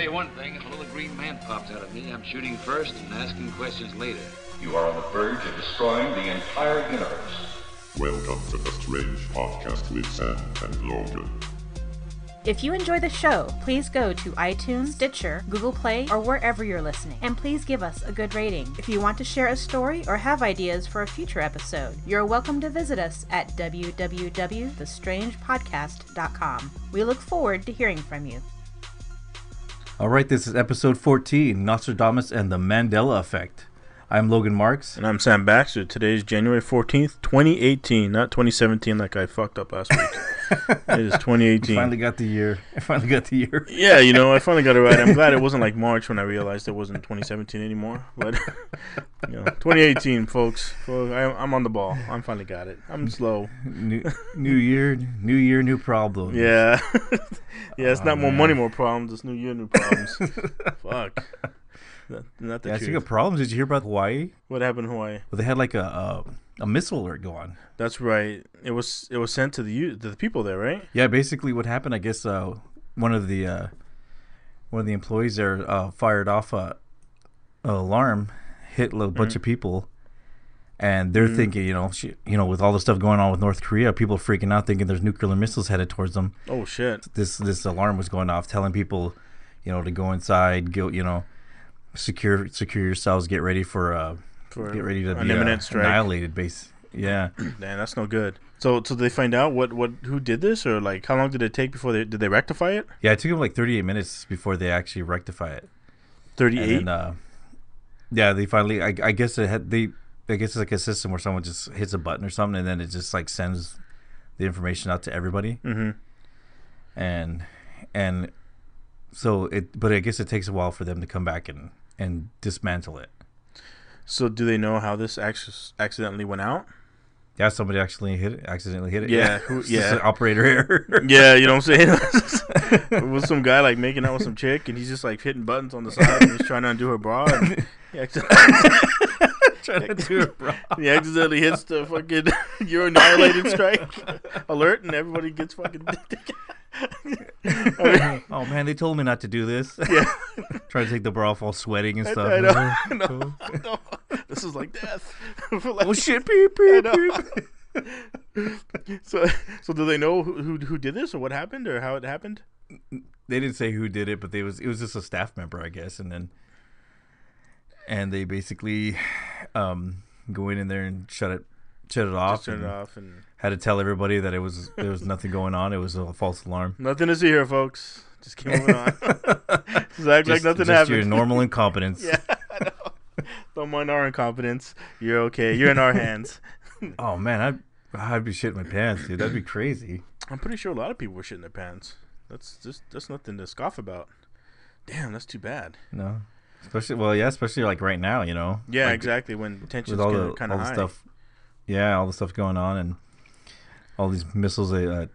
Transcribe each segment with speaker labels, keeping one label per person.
Speaker 1: you one thing, if a little green man pops out of me, I'm shooting first and asking questions later.
Speaker 2: You are on the verge of destroying the entire universe.
Speaker 3: Welcome to the Strange Podcast with Sam and Logan.
Speaker 4: If you enjoy the show, please go to iTunes, Stitcher, Google Play, or wherever you're listening, and please give us a good rating. If you want to share a story or have ideas for a future episode, you're welcome to visit us at www.thestrangepodcast.com. We look forward to hearing from you.
Speaker 5: All right, this is episode 14, Nostradamus and the Mandela Effect. I'm Logan Marks.
Speaker 6: And I'm Sam Baxter. Today is January 14th, 2018, not 2017 like I fucked up last week. It is 2018.
Speaker 5: I finally got the year.
Speaker 6: Yeah, I finally got it right. I'm glad it wasn't like March when I realized it wasn't 2017 anymore. But, 2018, folks. I'm on the ball. I finally got it. I'm slow.
Speaker 5: New year, new problems.
Speaker 6: Yeah. Yeah, it's not more money, more problems. It's new year, new problems. Fuck. Not the truth.
Speaker 5: Speaking of problems, did you hear about Hawaii?
Speaker 6: What happened in Hawaii?
Speaker 5: Well, they had like a missile alert go on.
Speaker 6: That's right. It was sent to the people there, right?
Speaker 5: Yeah, basically what happened, I guess one of the employees there fired off an alarm, hit a bunch of people, and they're thinking, with all the stuff going on with North Korea, people are freaking out thinking there's nuclear missiles headed towards them.
Speaker 6: Oh shit.
Speaker 5: This alarm was going off telling people, to go inside, go, secure yourselves, get ready to
Speaker 6: an
Speaker 5: be
Speaker 6: imminent strike.
Speaker 5: Annihilated base. Yeah.
Speaker 6: Man, that's no good. So did they find out who did this, or like how long did it take before did they rectify it?
Speaker 5: Yeah, it took them like 38 minutes before they actually rectify it.
Speaker 6: 38.
Speaker 5: Yeah, they finally. I guess it had I guess it's like a system where someone just hits a button or something, and then it just like sends the information out to everybody.
Speaker 6: Mm-hmm.
Speaker 5: And so but I guess it takes a while for them to come back and dismantle it.
Speaker 6: So do they know how this accidentally went out?
Speaker 5: Yeah, somebody accidentally hit it.
Speaker 6: Yeah,
Speaker 5: Just an operator error.
Speaker 6: Yeah, you know what I'm saying? It was some guy like making out with some chick, and he's just like hitting buttons on the side, and he's trying to undo her bra. And he accidentally hits the fucking "you're annihilated" strike alert, and everybody gets fucking.
Speaker 5: Oh man, they told me not to do this.
Speaker 6: Yeah,
Speaker 5: trying to take the bra off, all sweating and stuff.
Speaker 6: I know. No. This is like death.
Speaker 5: Oh shit! Beep beep beep.
Speaker 6: So do they know who did this or what happened or how it happened?
Speaker 5: They didn't say who did it, but it was just a staff member, I guess, and they basically go in there and shut it off.
Speaker 6: Turn it off and
Speaker 5: had to tell everybody that there was nothing going on. It was a false alarm.
Speaker 6: Nothing to see here, folks. Just keep moving on. Just act like nothing happened.
Speaker 5: Just your normal incompetence.
Speaker 6: Yeah, I know. Don't mind our incompetence. You're okay. You're in our hands.
Speaker 5: Oh man, I'd be shitting my pants, dude. That'd be crazy.
Speaker 6: I'm pretty sure a lot of people were shitting their pants. That's nothing to scoff about. Damn, that's too bad.
Speaker 5: No, especially like right now,
Speaker 6: Yeah,
Speaker 5: like,
Speaker 6: exactly. When tension's kind of high.
Speaker 5: Stuff. Yeah, all the stuff going on and all these missiles that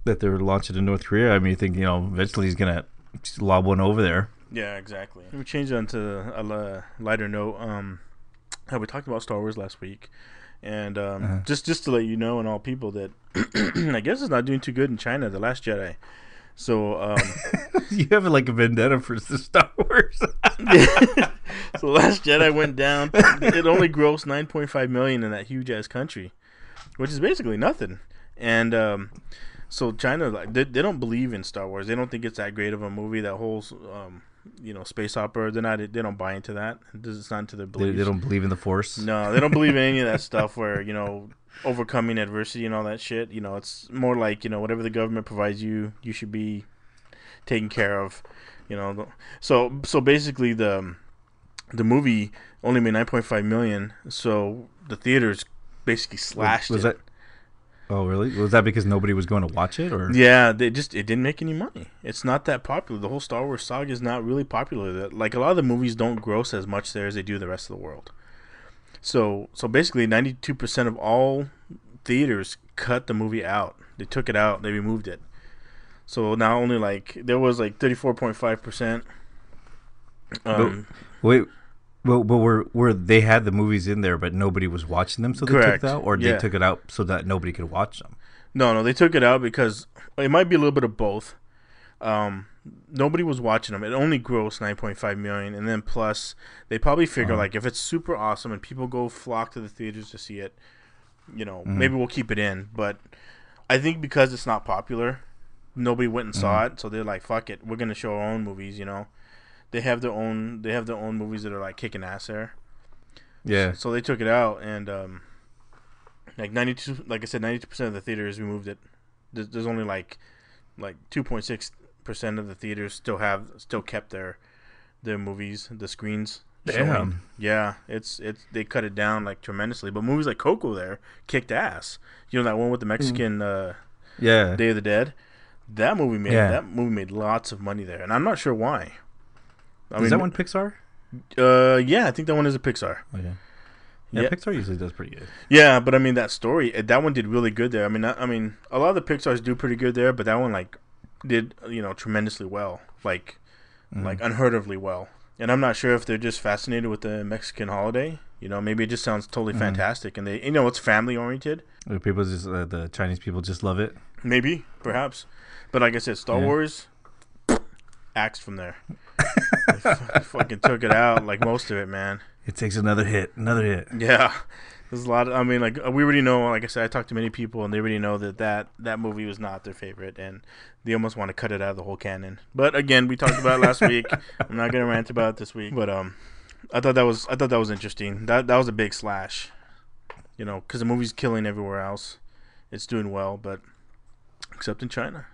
Speaker 5: they're launching in North Korea. I mean, you think eventually he's gonna lob one over there.
Speaker 6: Yeah, exactly. We changed on to a lighter note. We talked about Star Wars last week, and just to let you know and all people that I guess it's not doing too good in China. The Last Jedi. So
Speaker 5: you have like a vendetta for Star Wars.
Speaker 6: So Last Jedi went down. It only grossed $9.5 million in that huge ass country, which is basically nothing. And so China, like, they don't believe in Star Wars. They don't think it's that great of a movie. That whole space opera. They don't buy into that. It's not into their beliefs.
Speaker 5: They don't believe in the Force.
Speaker 6: No, they don't believe in any of that stuff. Where overcoming adversity and all that shit. It's more like whatever the government provides you should be taken care of. So basically the movie only made $9.5 million. So the theaters basically slashed it.
Speaker 5: Oh really? Was that because nobody was going to watch it, or?
Speaker 6: Yeah, it didn't make any money. It's not that popular. The whole Star Wars saga is not really popular. Like a lot of the movies don't gross as much there as they do the rest of the world. So basically 92% of all theaters cut the movie out. They took it out. They removed it. So now only there was 34.5%.
Speaker 5: Wait. Well, but were they had the movies in there, but nobody was watching them, so they
Speaker 6: Correct.
Speaker 5: took it out, or
Speaker 6: Yeah.
Speaker 5: they took it out so that nobody could watch them?
Speaker 6: No, they took it out because it might be a little bit of both. nobody was watching them. It only grossed 9.5 million, and then plus they probably figure like if it's super awesome and people go flock to the theaters to see it, maybe we'll keep it in. But I think because it's not popular, nobody went and saw it, so they're like, fuck it, we're gonna show our own movies. They have their own movies that are like kicking ass there.
Speaker 5: Yeah.
Speaker 6: So they took it out, and like 92, like I said, 92% of the theaters removed it. There's only like 2.6% of the theaters still kept their movies, the screens.
Speaker 5: Damn.
Speaker 6: Yeah, it's they cut it down like tremendously. But movies like Coco there kicked ass. That one with the Mexican Day of the Dead. That movie made lots of money there, and I'm not sure why.
Speaker 5: Is that one Pixar?
Speaker 6: Yeah, I think that one is a Pixar.
Speaker 5: Oh, yeah. Yeah, Pixar usually does pretty good.
Speaker 6: Yeah, but I mean that one did really good there. I mean, a lot of the Pixars do pretty good there, but that one did tremendously well, like unheard ofly well. And I'm not sure if they're just fascinated with the Mexican holiday. Maybe it just sounds totally fantastic, and they it's family oriented.
Speaker 5: People just the Chinese people just love it.
Speaker 6: Maybe, perhaps, but like I said, Star Wars axed from there. They fucking took it out, like most of it, man.
Speaker 5: It takes another hit.
Speaker 6: Yeah, there's a lot of. I mean, we already know. Like I said, I talked to many people, and they already know that movie was not their favorite, and they almost want to cut it out of the whole canon. But again, we talked about it last week. I'm not gonna rant about it this week, but I thought that was interesting. That was a big slash, because the movie's killing everywhere else. It's doing well, but except in China.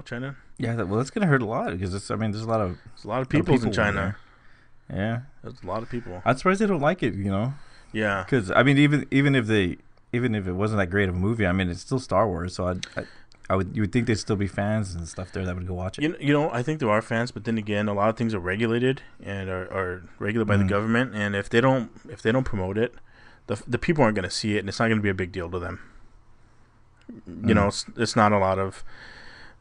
Speaker 6: China.
Speaker 5: Yeah, well, it's gonna hurt a lot because there's a lot of
Speaker 6: people in China.
Speaker 5: Yeah,
Speaker 6: there's a lot of people.
Speaker 5: I'm surprised they don't like it.
Speaker 6: Yeah,
Speaker 5: because I mean, even if it wasn't that great of a movie, I mean, it's still Star Wars, so you would think there'd still be fans and stuff there that would go watch it.
Speaker 6: I think there are fans, but then again, a lot of things are regulated and are regulated by the government, and if they don't promote it, the people aren't going to see it, and it's not going to be a big deal to them. It's not a lot of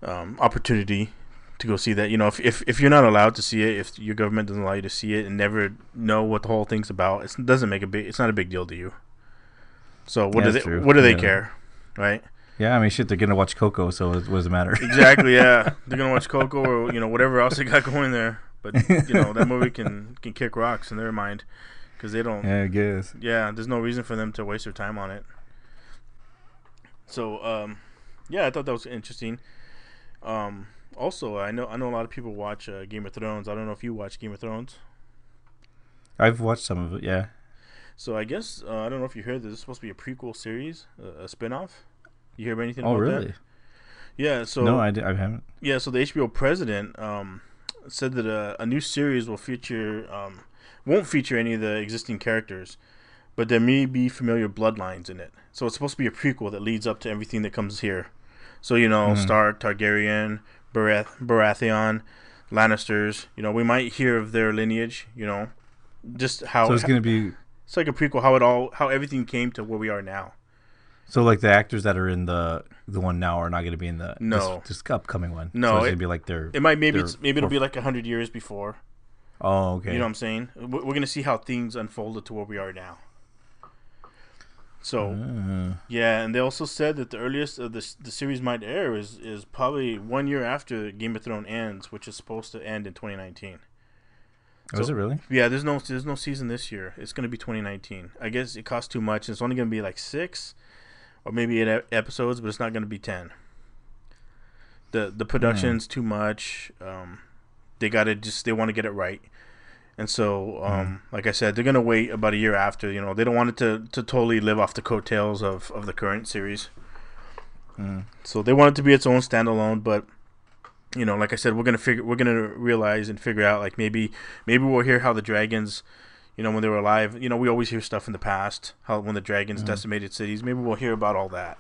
Speaker 6: opportunity to go see that. If you're not allowed to see it, if your government doesn't allow you to see it and never know what the whole thing's about, it's not a big deal to you. So what do they care, right?
Speaker 5: Yeah, I mean, shit, they're gonna watch Coco, so what does it matter?
Speaker 6: Exactly, yeah, they're gonna watch Coco or whatever else they got going there. But that movie can kick rocks in their mind because they don't.
Speaker 5: Yeah, I guess.
Speaker 6: Yeah, there's no reason for them to waste their time on it. So yeah, I thought that was interesting. Also, I know a lot of people watch Game of Thrones. I don't know if you watch Game of Thrones.
Speaker 5: I've watched some of it, yeah.
Speaker 6: So I guess I don't know if you heard this. It's supposed to be a prequel series, a spinoff. You hear anything about
Speaker 5: really?
Speaker 6: that? Yeah. So
Speaker 5: no, I haven't.
Speaker 6: Yeah. So the HBO president said that a new series won't feature any of the existing characters, but there may be familiar bloodlines in it. So it's supposed to be a prequel that leads up to everything that comes here. So Stark, Targaryen, Baratheon, Lannisters. We might hear of their lineage. Just how.
Speaker 5: So it's gonna be.
Speaker 6: It's like a prequel. How everything came to where we are now.
Speaker 5: So like the actors that are in the one now are not going to be in the this upcoming one.
Speaker 6: No,
Speaker 5: so it's going to be like their.
Speaker 6: It might maybe it'll be like 100 years before.
Speaker 5: Oh, okay.
Speaker 6: You know what I'm saying? We're going to see how things unfolded to where we are now. So yeah, and they also said that the earliest the series might air is probably 1 year after Game of Thrones ends, which is supposed to end in 2019.
Speaker 5: Oh, is it really?
Speaker 6: Yeah, there's no season this year. It's going to be 2019. I guess it costs too much. It's only going to be like 6 or maybe 8 episodes, but it's not going to be 10. The production's too much. They want to get it right. And so, like I said, they're going to wait about a year after. They don't want it to totally live off the coattails of the current series. So they want it to be its own standalone, but like I said, we're gonna realize and figure out, like, maybe we'll hear how the dragons, when they were alive. We always hear stuff in the past, when the dragons decimated cities. Maybe we'll hear about all that.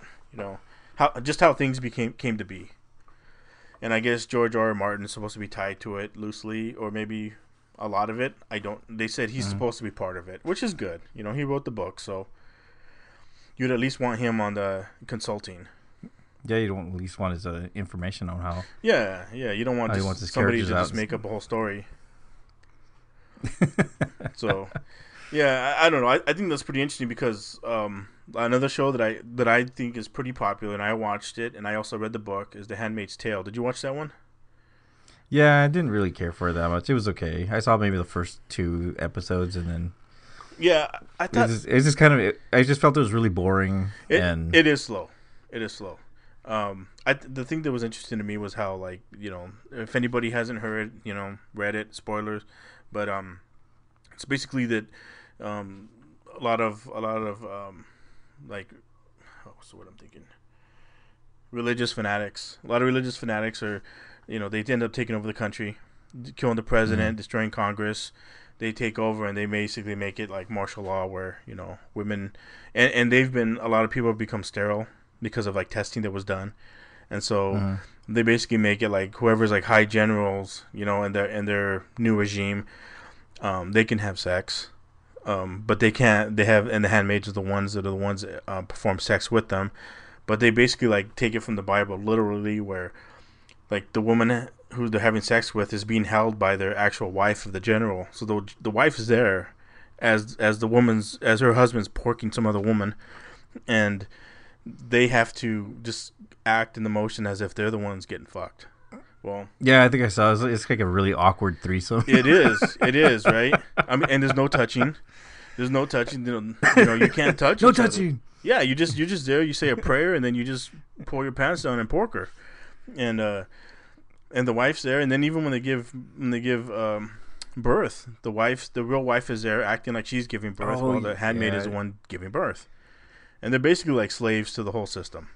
Speaker 6: How things came to be. And I guess George R. R. Martin is supposed to be tied to it loosely, or maybe a lot of it. They said he's supposed to be part of it, which is good. He wrote the book, so you'd at least want him on the consulting.
Speaker 5: Yeah, you don't at least want his information on how.
Speaker 6: Yeah, you don't want somebody to just make up a whole story. So, yeah, I don't know. I think that's pretty interesting because another show that I think is pretty popular, and I watched it, and I also read the book, is The Handmaid's Tale. Did you watch that one?
Speaker 5: Yeah, I didn't really care for it that much. It was okay. I saw maybe the first 2 episodes, and then
Speaker 6: Yeah, I thought
Speaker 5: it's just kind of. I just felt it was really boring.
Speaker 6: it is slow. It is slow. The thing that was interesting to me was how, like, if anybody hasn't heard, read it, spoilers, but it's basically that a lot of like, what's the word I'm thinking? Religious fanatics. A lot of religious fanatics are, they end up taking over the country, killing the president, destroying Congress. They take over and they basically make it like martial law, where women, and a lot of people have become sterile because of like testing that was done, and so they basically make it like whoever's like high generals, in their new regime, they can have sex, but they can't. They have, and the handmaids are the ones that perform sex with them, but they basically like take it from the Bible literally, where like the woman who they're having sex with is being held by their actual wife of the general. So the wife is there as her husband's porking some other woman, and they have to just act in the motion as if they're the ones getting fucked. Well,
Speaker 5: yeah, I think I saw it's like a really awkward threesome.
Speaker 6: It is, right? I mean, and there's no touching. You can't touch.
Speaker 5: No touching.
Speaker 6: Other. Yeah, you're just there. You say a prayer, and then you just pull your pants down and pork her, and the wife's there. And then even when they give birth, the real wife is there acting like she's giving birth, while the handmaid is the one giving birth. And they're basically like slaves to the whole system.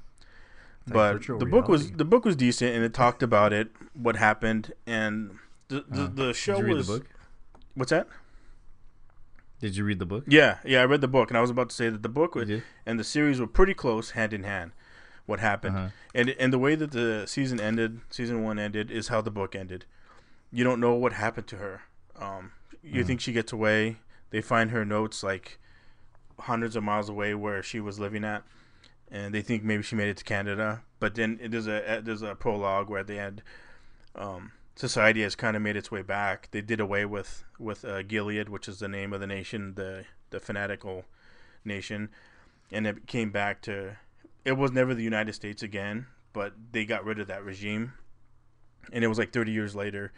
Speaker 6: But the book was decent, and it talked about it, what happened, and the show was. Did you read the book? What's that?
Speaker 5: Did you read the book?
Speaker 6: Yeah, I read the book, and I was about to say that the book and the series were pretty close, hand in hand. What happened, and the way that the season 1 ended, is how the book ended. You don't know what happened to her. You think she gets away. They find her notes like hundreds of miles away where she was living at, and they think maybe she made it to Canada. But then there's a prologue where at the end, society has kind of made its way back. They did away with Gilead, which is the name of the nation, the fanatical nation, and it came back to. It was never the United States again, but they got rid of that regime, and it was like 30 years later,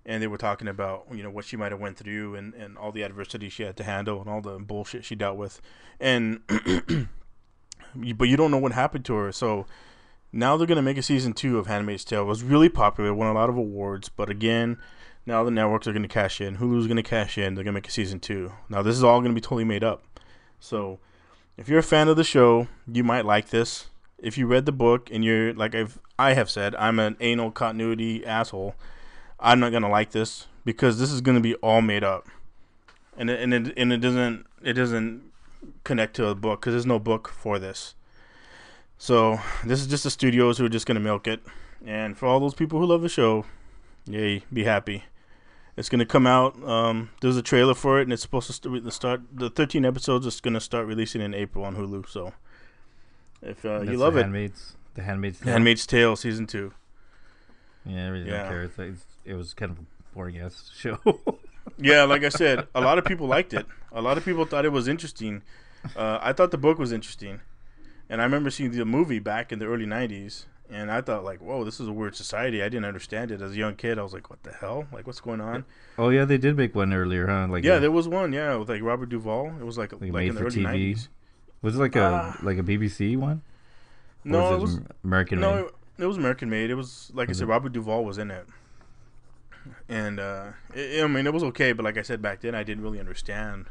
Speaker 6: and they were talking about what she might have went through and all the adversity she had to handle and all the bullshit she dealt with, and but you don't know what happened to her. So now they're gonna make a season 2 of Handmaid's Tale. It was really popular, won a lot of awards, but again, now the networks are gonna cash in. Hulu's gonna cash in. They're gonna make a season 2. Now this is all gonna be totally made up. So if you're a fan of the show, you might like this. If you read the book and you're like I have said, I'm an anal continuity asshole, I'm not gonna like this, because this is gonna be all made up, and it doesn't connect to a book, because there's no book for this. So this is just the studios who are just gonna milk it, and for all those people who love the show, yay, be happy. It's gonna come out. There's a trailer for it, and it's supposed to start. The 13 episodes is gonna start releasing in April on Hulu. So if you love it,
Speaker 5: The Handmaid's Tale.
Speaker 6: Handmaid's Tale season 2.
Speaker 5: Yeah, I really don't care. It was kind of a boring ass show.
Speaker 6: Yeah, like I said, a lot of people liked it. A lot of people thought it was interesting. I thought the book was interesting, and I remember seeing the movie back in the early 90s, and I thought like, whoa, this is a weird society. I didn't understand it as a young kid. I was like, what the hell? Like, what's going on?
Speaker 5: Oh yeah, they did make one earlier, huh? Like
Speaker 6: there was one, with like Robert Duvall. It was like in the early 90s.
Speaker 5: Was it like a BBC one?
Speaker 6: No, it was
Speaker 5: American made.
Speaker 6: No, it was American made. It was like I said, Robert Duvall was in it, and it was okay. But like I said back then, I didn't really understand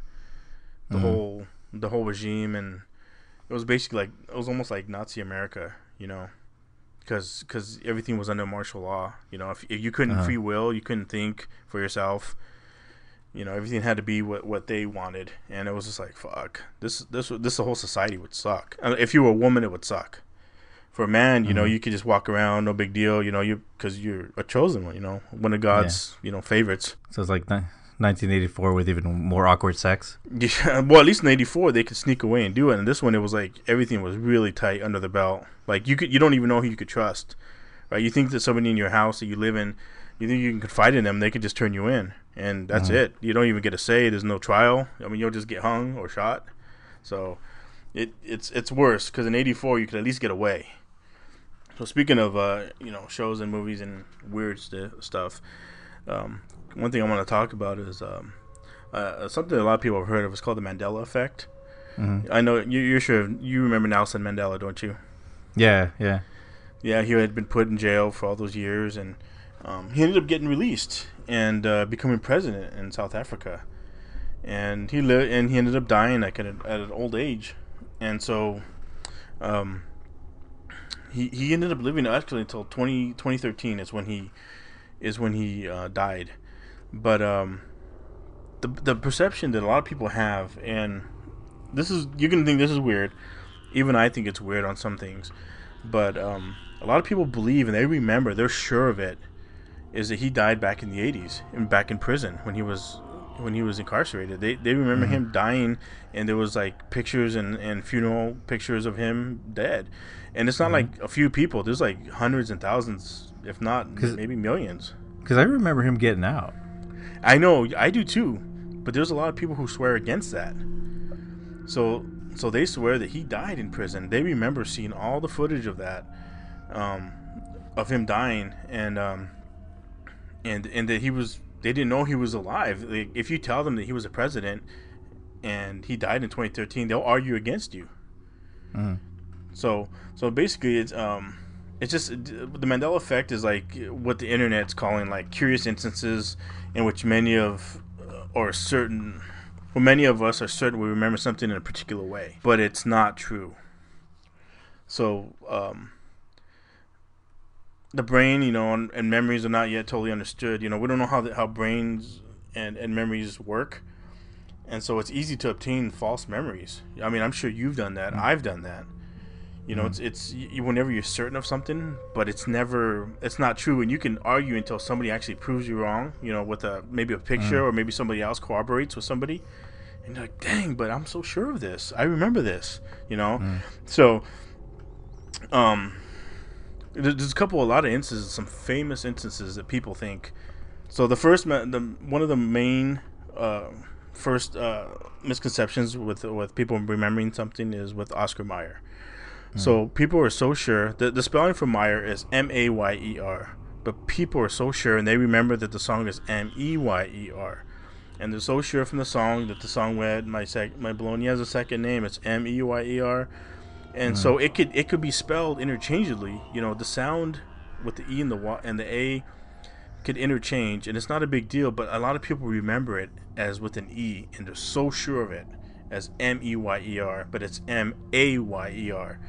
Speaker 6: the whole regime, and it was basically like it was almost like Nazi America, because everything was under martial law. If you couldn't free will, you couldn't think for yourself. Everything had to be what they wanted, and it was just like, fuck, this the whole society would suck. If you were a woman, it would suck. For a man, you could just walk around, no big deal, because you're a chosen one, one of God's, favorites.
Speaker 5: So it's like 1984 with even more awkward sex.
Speaker 6: Yeah, well, at least in '84 they could sneak away and do it, and this one it was like everything was really tight under the belt. Like you don't even know who you could trust, right? You think that somebody in your house that you live in, you think you can confide in them, they could just turn you in, and that's it. You don't even get a say. There's no trial. I mean, you'll just get hung or shot. So it's worse, because in '84 you could at least get away. So speaking of shows and movies and weird stuff, one thing I want to talk about is something a lot of people have heard of. It's called the Mandela Effect.
Speaker 5: Mm-hmm.
Speaker 6: I know you're sure you remember Nelson Mandela, don't you?
Speaker 5: Yeah.
Speaker 6: Yeah, he had been put in jail for all those years, and he ended up getting released and becoming president in South Africa. And he ended up dying like at an old age, and so he ended up living actually until 2013 is when he died. But the perception that a lot of people have, and you're gonna think this is weird, even I think it's weird on some things, but a lot of people believe and they remember, they're sure of it, is that he died back in the 80s and back in prison when he was incarcerated. They remember him dying, and there was like pictures and funeral pictures of him dead. And it's not like a few people. There's like hundreds and thousands, if not maybe millions.
Speaker 5: Because I remember him getting out.
Speaker 6: I know, I do too. But there's a lot of people who swear against that. So they swear that he died in prison. They remember seeing all the footage of that, of him dying, and that they didn't know he was alive. Like, if you tell them that he was a president and he died in 2013, they'll argue against you. So basically, it's just the Mandela Effect is like what the internet's calling like curious instances in which many of us are certain we remember something in a particular way, but it's not true. So the brain, and memories are not yet totally understood. We don't know how brains and memories work, and so it's easy to obtain false memories. I mean, I'm sure you've done that. I've done that. It's whenever you're certain of something, but it's not true, and you can argue until somebody actually proves you wrong. With maybe a picture or maybe somebody else corroborates with somebody, and you're like, dang, but I'm so sure of this. I remember this. So, there's a lot of instances, some famous instances that people think. So one of the main first misconceptions with people remembering something is with Oscar Mayer. So people are so sure that the spelling for Mayer is Mayer, but people are so sure, and they remember that the song is Meyer, and they're so sure from the song that the song went, my bologna has a second name, it's Meyer. And so it could be spelled interchangeably. The sound with the E and the A could interchange, and it's not a big deal. But a lot of people remember it as with an E, and they're so sure of it as Meyer, but it's Mayer.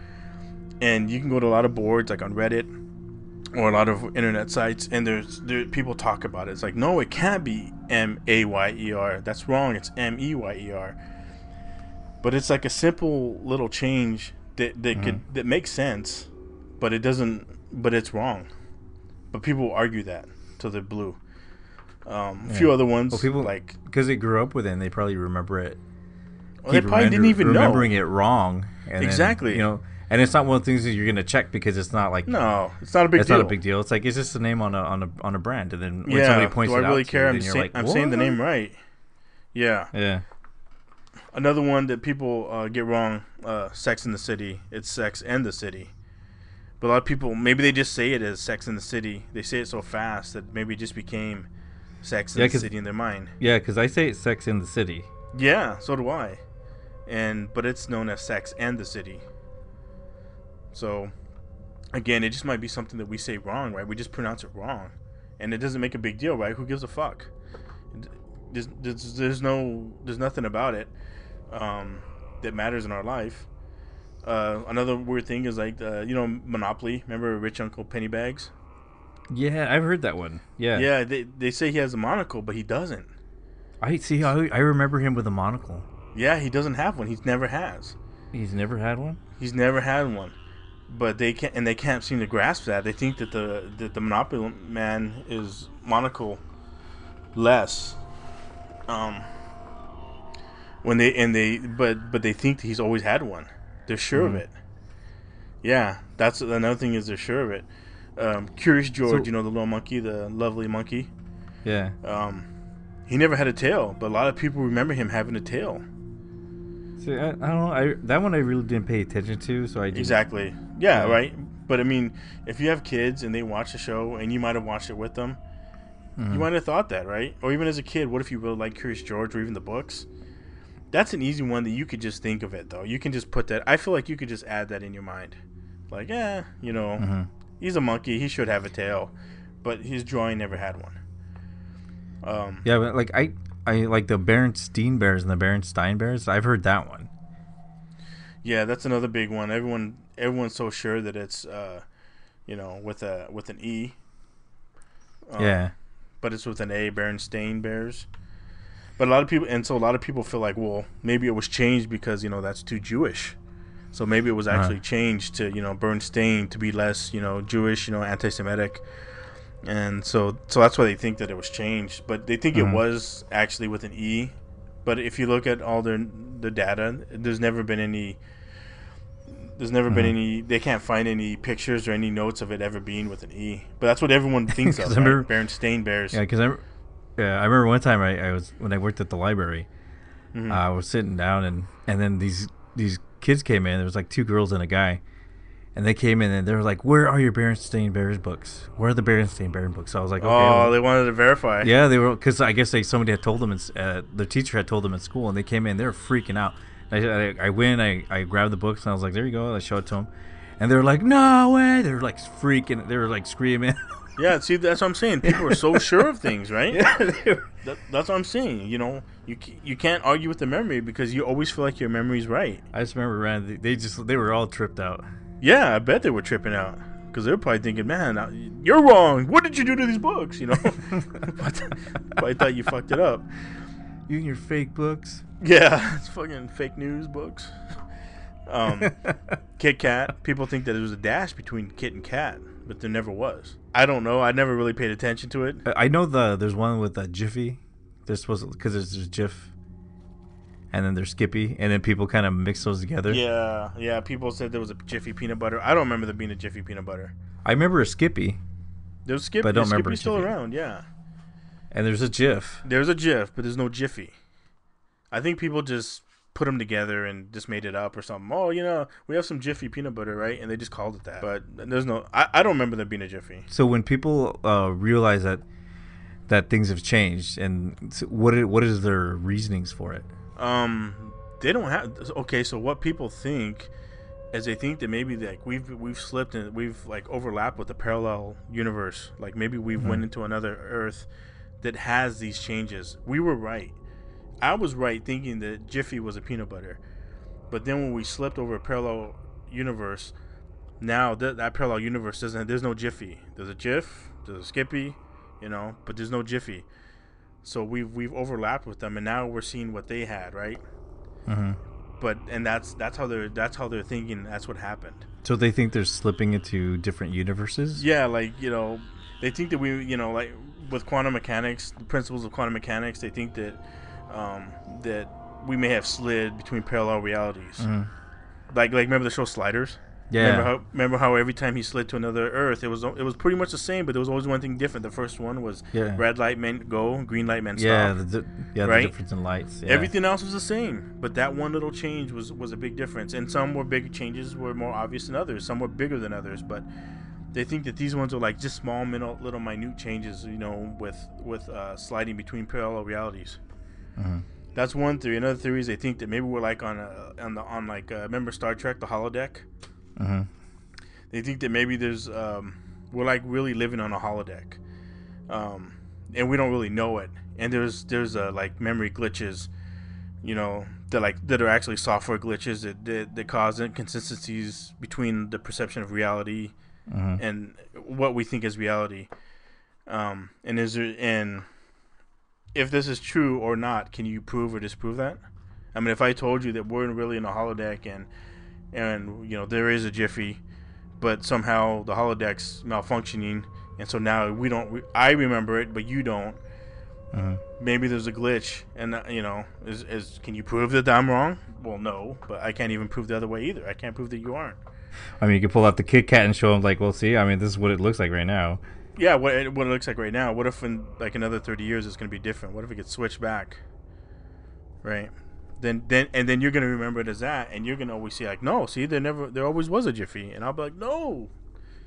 Speaker 6: And you can go to a lot of boards, like on Reddit or a lot of internet sites, and there people talk about it. It's like, no, it can't be Mayer. That's wrong. It's Meyer. But it's like a simple little change that makes sense, but it doesn't. But it's wrong. But people argue that till they're blue. A few other ones,
Speaker 5: people
Speaker 6: like
Speaker 5: because they grew up with it, and they probably remember it.
Speaker 6: Well, they probably didn't even
Speaker 5: remembering
Speaker 6: know.
Speaker 5: it wrong. And
Speaker 6: Exactly.
Speaker 5: Then, and it's not one of the things that you're gonna check because it's not like
Speaker 6: it's not a big deal.
Speaker 5: It's not a big deal. It's like it's just a name on a brand, and then when somebody points it out,
Speaker 6: really care?
Speaker 5: to you, then you're like,
Speaker 6: I'm saying the name right. Yeah.
Speaker 5: Yeah.
Speaker 6: Another one that people get wrong, Sex in the City. It's Sex and the City. But a lot of people, maybe they just say it as Sex in the City. They say it so fast that maybe it just became Sex in the City in their mind.
Speaker 5: Yeah, because I say it's Sex in the City.
Speaker 6: Yeah, so do I. But it's known as Sex and the City. So, again, it just might be something that we say wrong, right? We just pronounce it wrong. And it doesn't make a big deal, right? Who gives a fuck? There's nothing about it that matters in our life. Another weird thing is like Monopoly. Remember Rich Uncle Pennybags?
Speaker 5: Yeah, I've heard that one. Yeah.
Speaker 6: Yeah, they say he has a monocle, but he doesn't.
Speaker 5: I remember him with a monocle.
Speaker 6: Yeah, he doesn't have one. He never has.
Speaker 5: He's never had one?
Speaker 6: He's never had one. But they can't seem to grasp that. They think that the Monopoly man is monocle less. But they think that he's always had one. They're sure of it. Yeah, that's another thing is they're sure of it. Curious George, the little monkey, the lovely monkey.
Speaker 5: Yeah.
Speaker 6: He never had a tail, but a lot of people remember him having a tail.
Speaker 5: See, I don't know. That one I really didn't pay attention to, so I didn't.
Speaker 6: Exactly. Yeah, right. But I mean, if you have kids and they watch the show and you might have watched it with them, you might have thought that, right? Or even as a kid, what if you really like Curious George or even the books? That's an easy one that you could just think of it, though. You can just put that. I feel like you could just add that in your mind. Like, he's a monkey. He should have a tail. But his drawing never had one.
Speaker 5: Yeah, but like I like the Berenstein Bears and the Berenstein Bears. I've heard that one.
Speaker 6: Yeah, that's another big one. Everyone's so sure that it's with an E.
Speaker 5: Yeah.
Speaker 6: But it's with an A, Berenstain Bears. But a lot of people feel like, well, maybe it was changed because, that's too Jewish. So maybe it was actually changed to, Bernstein to be less, Jewish, anti-Semitic. And so that's why they think that it was changed. But they think it was actually with an E. But if you look at all the data, there's never been any, they can't find any pictures or any notes of it ever being with an E. But that's what everyone thinks of, right? Berenstain Bears.
Speaker 5: Yeah, because I remember one time I was, when I worked at the library, I was sitting down and then these kids came in. There was like 2 girls and a guy. And they came in and they were like, "Where are your Berenstain Bears books? Where are the Berenstain Bears books?" So I was like, "Okay."
Speaker 6: They wanted to verify.
Speaker 5: Yeah, they were, because I guess somebody had told them, their teacher had told them at school, and they came in. They were freaking out. I went, I grabbed the books, and I was like, "There you go." I showed it to them, and they were like, "No way!" They were like freaking. They were like screaming.
Speaker 6: Yeah, see, that's what I'm saying. People are so sure of things, right? Yeah, that's what I'm saying. You can't argue with the memory because you always feel like your memory's right.
Speaker 5: I just remember, they were all tripped out.
Speaker 6: Yeah, I bet they were tripping out because they were probably thinking, "Man, you're wrong. What did you do to these books?" Probably thought you fucked it up.
Speaker 5: You and your fake books.
Speaker 6: Yeah, it's fucking fake news books. Kit Kat. People think that there was a dash between Kit and Kat, but there never was. I don't know. I never really paid attention to it.
Speaker 5: I know there's one with Jiffy. There's supposed because there's Jif. And then there's Skippy, and then people kind of mix those together.
Speaker 6: Yeah. People said there was a Jiffy peanut butter. I don't remember there being a Jiffy peanut butter.
Speaker 5: I remember a Skippy.
Speaker 6: There's Skippy.
Speaker 5: But I don't remember
Speaker 6: Skippy's still around, yeah.
Speaker 5: And there's a Jif.
Speaker 6: There's a Jif, but there's no Jiffy. I think people just put them together and just made it up or something. Oh, we have some Jiffy peanut butter, right? And they just called it that. But there's no. I don't remember there being a Jiffy.
Speaker 5: So when people realize that things have changed, and what is their reasonings for it?
Speaker 6: They don't have. Okay, so what people think is they think that maybe like we've slipped and we've like overlapped with the parallel universe. Like maybe we've went into another Earth that has these changes. We were right. I was right thinking that Jiffy was a peanut butter, but then when we slipped over a parallel universe, now that parallel universe there's no Jiffy. There's a Jif, there's a Skippy, but there's no Jiffy. So we've overlapped with them, and now we're seeing what they had, right? But that's how they're thinking. That's what happened.
Speaker 5: So they think they're slipping into different universes.
Speaker 6: Yeah, like they think that we like with quantum mechanics, the principles of quantum mechanics. They think that that we may have slid between parallel realities. Like remember the show Sliders?
Speaker 5: Yeah.
Speaker 6: Remember how every time he slid to another Earth, it was pretty much the same, but there was always one thing different. The first one was red light meant go, green light meant stop.
Speaker 5: The difference in lights. Yeah.
Speaker 6: Everything else was the same, but that one little change was a big difference. And some were big changes were more obvious than others. Some were bigger than others, but they think that these ones are like just small, little minute changes. With sliding between parallel realities. That's one theory. Another theory is they think that maybe we're like on remember Star Trek, the holodeck. They think that maybe there's we're like really living on a holodeck, and we don't really know it. And there's like memory glitches, that are actually software glitches that cause inconsistencies between the perception of reality and what we think is reality. And if this is true or not, can you prove or disprove that? I mean, if I told you that we're really in a holodeck and there is a Jiffy, but somehow the holodeck's malfunctioning, and so now I remember it, but you don't. Maybe there's a glitch, and can you prove that I'm wrong? Well, no, but I can't even prove the other way either. I can't prove that you aren't.
Speaker 5: I mean, you could pull out the Kit Kat and show them, like, well, see, I mean, this is what it looks like right now.
Speaker 6: Yeah, what it looks like right now. What if in like another 30 years it's going to be different? What if it gets switched back? Right? Then you're going to remember it as that, and you're going to always say like, no, see, there always was a Jiffy, and I'll be like, no,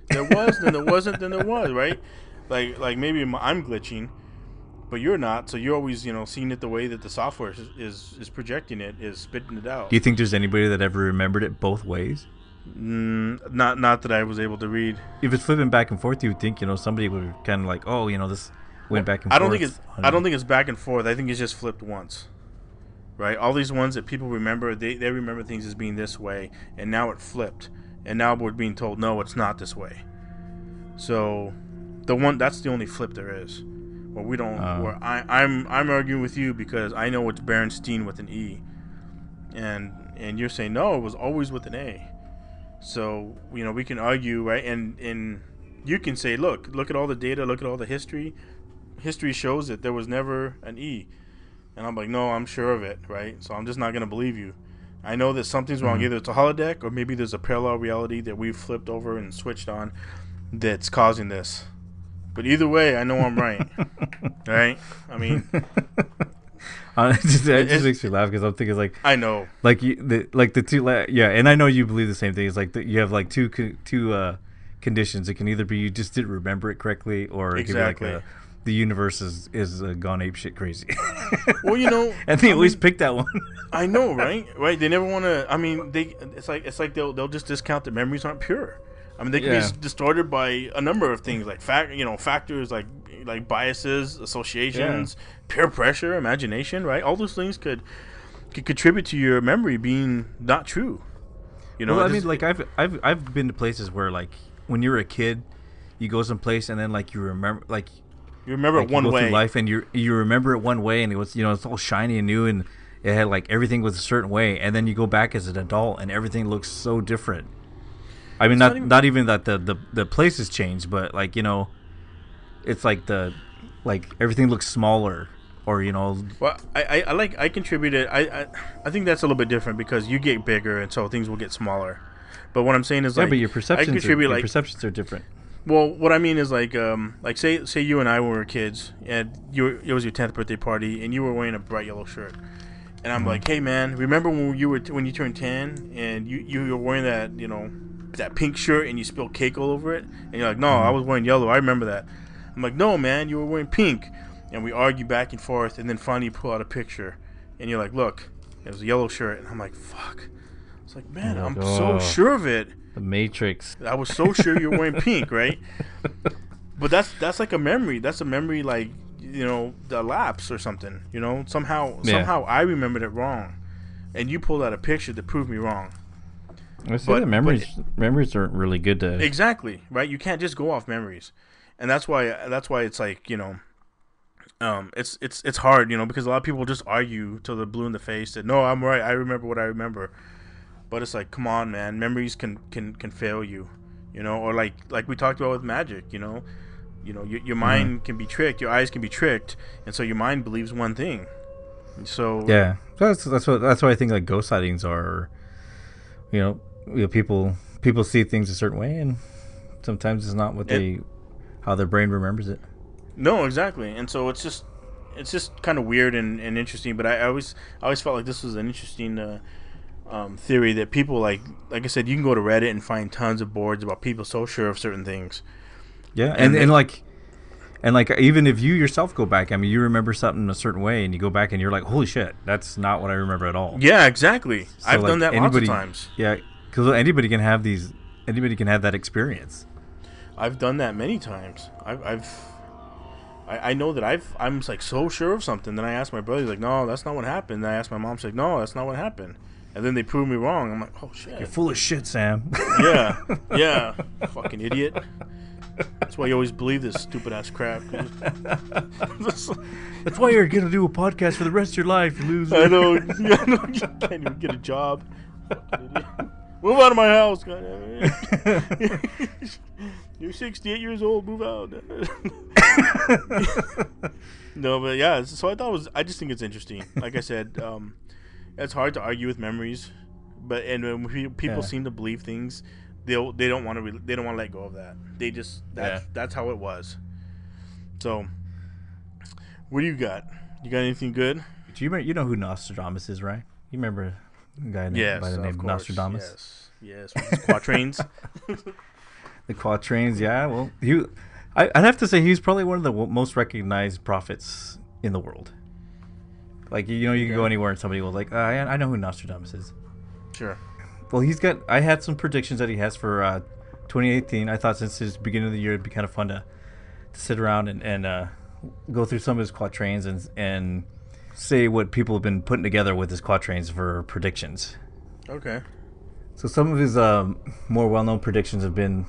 Speaker 6: There was, then there wasn't, then there was, right? Like maybe I'm glitching, but you're not. So you're always, seeing it the way that the software is projecting it, is spitting it out.
Speaker 5: Do you think there's anybody that ever remembered it both ways?
Speaker 6: Not that I was able to read.
Speaker 5: If it's flipping back and forth, you would think, somebody would kind of like, oh, this went back and forth.
Speaker 6: I don't think it's back and forth. I think it's just flipped once. Right? All these ones that people remember, they remember things as being this way, and now it flipped. And now we're being told, no, it's not this way. So that's the only flip there is. Where we don't where I'm arguing with you because I know it's Berenstein with an E. And you're saying no, it was always with an A. So, we can argue, right? And you can say, look at all the data, look at all the history. History shows that there was never an E. And I'm like, no, I'm sure of it, right? So I'm just not going to believe you. I know that something's wrong. Either it's a holodeck or maybe there's a parallel reality that we've flipped over and switched on that's causing this. But either way, I know I'm right. Right? I mean...
Speaker 5: it just makes me laugh because I'm thinking like
Speaker 6: I know
Speaker 5: the two and I know you believe the same thing. It's like you have like two conditions. It can either be you just didn't remember it correctly, or it could be like the universe is gone ape shit crazy.
Speaker 6: Well,
Speaker 5: and they always pick that one.
Speaker 6: I know, right? They never want to. I mean, it's like they'll just discount that memories aren't pure. I mean, they can be distorted by a number of things, like factors like biases, associations, peer pressure, imagination, right? All those things could contribute to your memory being not true.
Speaker 5: Well, I mean, like I've been to places where like when you're a kid, you go someplace and then like you remember
Speaker 6: it one way.
Speaker 5: Through life and you remember it one way, and it was it's all shiny and new and it had like everything was a certain way, and then you go back as an adult and everything looks so different. I mean, not even that the place has changed, but like it's like everything looks smaller, or
Speaker 6: Well, I contributed. I think that's a little bit different because you get bigger, and so things will get smaller. But what I'm saying is
Speaker 5: but your perceptions are different.
Speaker 6: Well, what I mean is like say you and I were kids, and it was your 10th birthday party, and you were wearing a bright yellow shirt, and I'm like, hey man, remember when you turned 10 and you were wearing that pink shirt and you spilled cake all over it, and you're like, no, I was wearing yellow, I remember that. I'm like, no man, you were wearing pink. And we argue back and forth, and then finally you pull out a picture and you're like, look, it was a yellow shirt. And I'm like, fuck. It's like, man, I'm so sure of it.
Speaker 5: The Matrix.
Speaker 6: I was so sure you were wearing pink, right? But that's like a memory. That's a memory, like, the lapse or something. Somehow I remembered it wrong, and you pulled out a picture to prove me wrong.
Speaker 5: I say that memories aren't really good to...
Speaker 6: Exactly, right? You can't just go off memories. And that's why it's like, it's hard, because a lot of people just argue till they're blue in the face that, no, I'm right, I remember what I remember. But it's like, come on, man, memories can fail you, or like we talked about with magic, your mind can be tricked, your eyes can be tricked, and so your mind believes one thing. So
Speaker 5: yeah, that's why I think like ghost sightings are, people see things a certain way, and sometimes it's not what how their brain remembers it.
Speaker 6: No, exactly. And so it's just kind of weird and interesting. But I always felt like this was an interesting theory that people like I said, you can go to Reddit and find tons of boards about people so sure of certain things.
Speaker 5: Yeah, and even if you yourself go back, I mean, you remember something a certain way, and you go back and you're like, holy shit, that's not what I remember at all.
Speaker 6: Yeah, exactly. So I've done that lots of times.
Speaker 5: Yeah, because anybody can have that experience.
Speaker 6: I've done that many times. I know that I'm like so sure of something. Then I ask my brother, he's like, no, that's not what happened. Then I ask my mom, she's like, no, that's not what happened. And then they prove me wrong. I'm like, oh shit,
Speaker 5: you're full of shit, Sam.
Speaker 6: yeah, fucking idiot. That's why you always believe this stupid ass crap.
Speaker 5: That's why you're gonna do a podcast for the rest of your life, you loser.
Speaker 6: I know. You can't even get a job. Fucking idiot. Move out of my house, goddamn. You're 68 years old. Move out. No, but yeah. So I just think it's interesting. Like I said, it's hard to argue with memories, but when people seem to believe things, they don't want to let go of that. That's how it was. So, what do you got? You got anything good?
Speaker 5: Do you know who Nostradamus is, right? You remember a guy by the name of Nostradamus?
Speaker 6: Yes, with his quatrains.
Speaker 5: The quatrains, yeah. Well, I'd have to say he's probably one of the most recognized prophets in the world. Like, you know, you can go anywhere and somebody will like, I know who Nostradamus is.
Speaker 6: Sure.
Speaker 5: Well, I had some predictions that he has for 2018. I thought since his beginning of the year, it'd be kind of fun to sit around and go through some of his quatrains and say what people have been putting together with his quatrains for predictions.
Speaker 6: Okay.
Speaker 5: So some of his more well-known predictions have been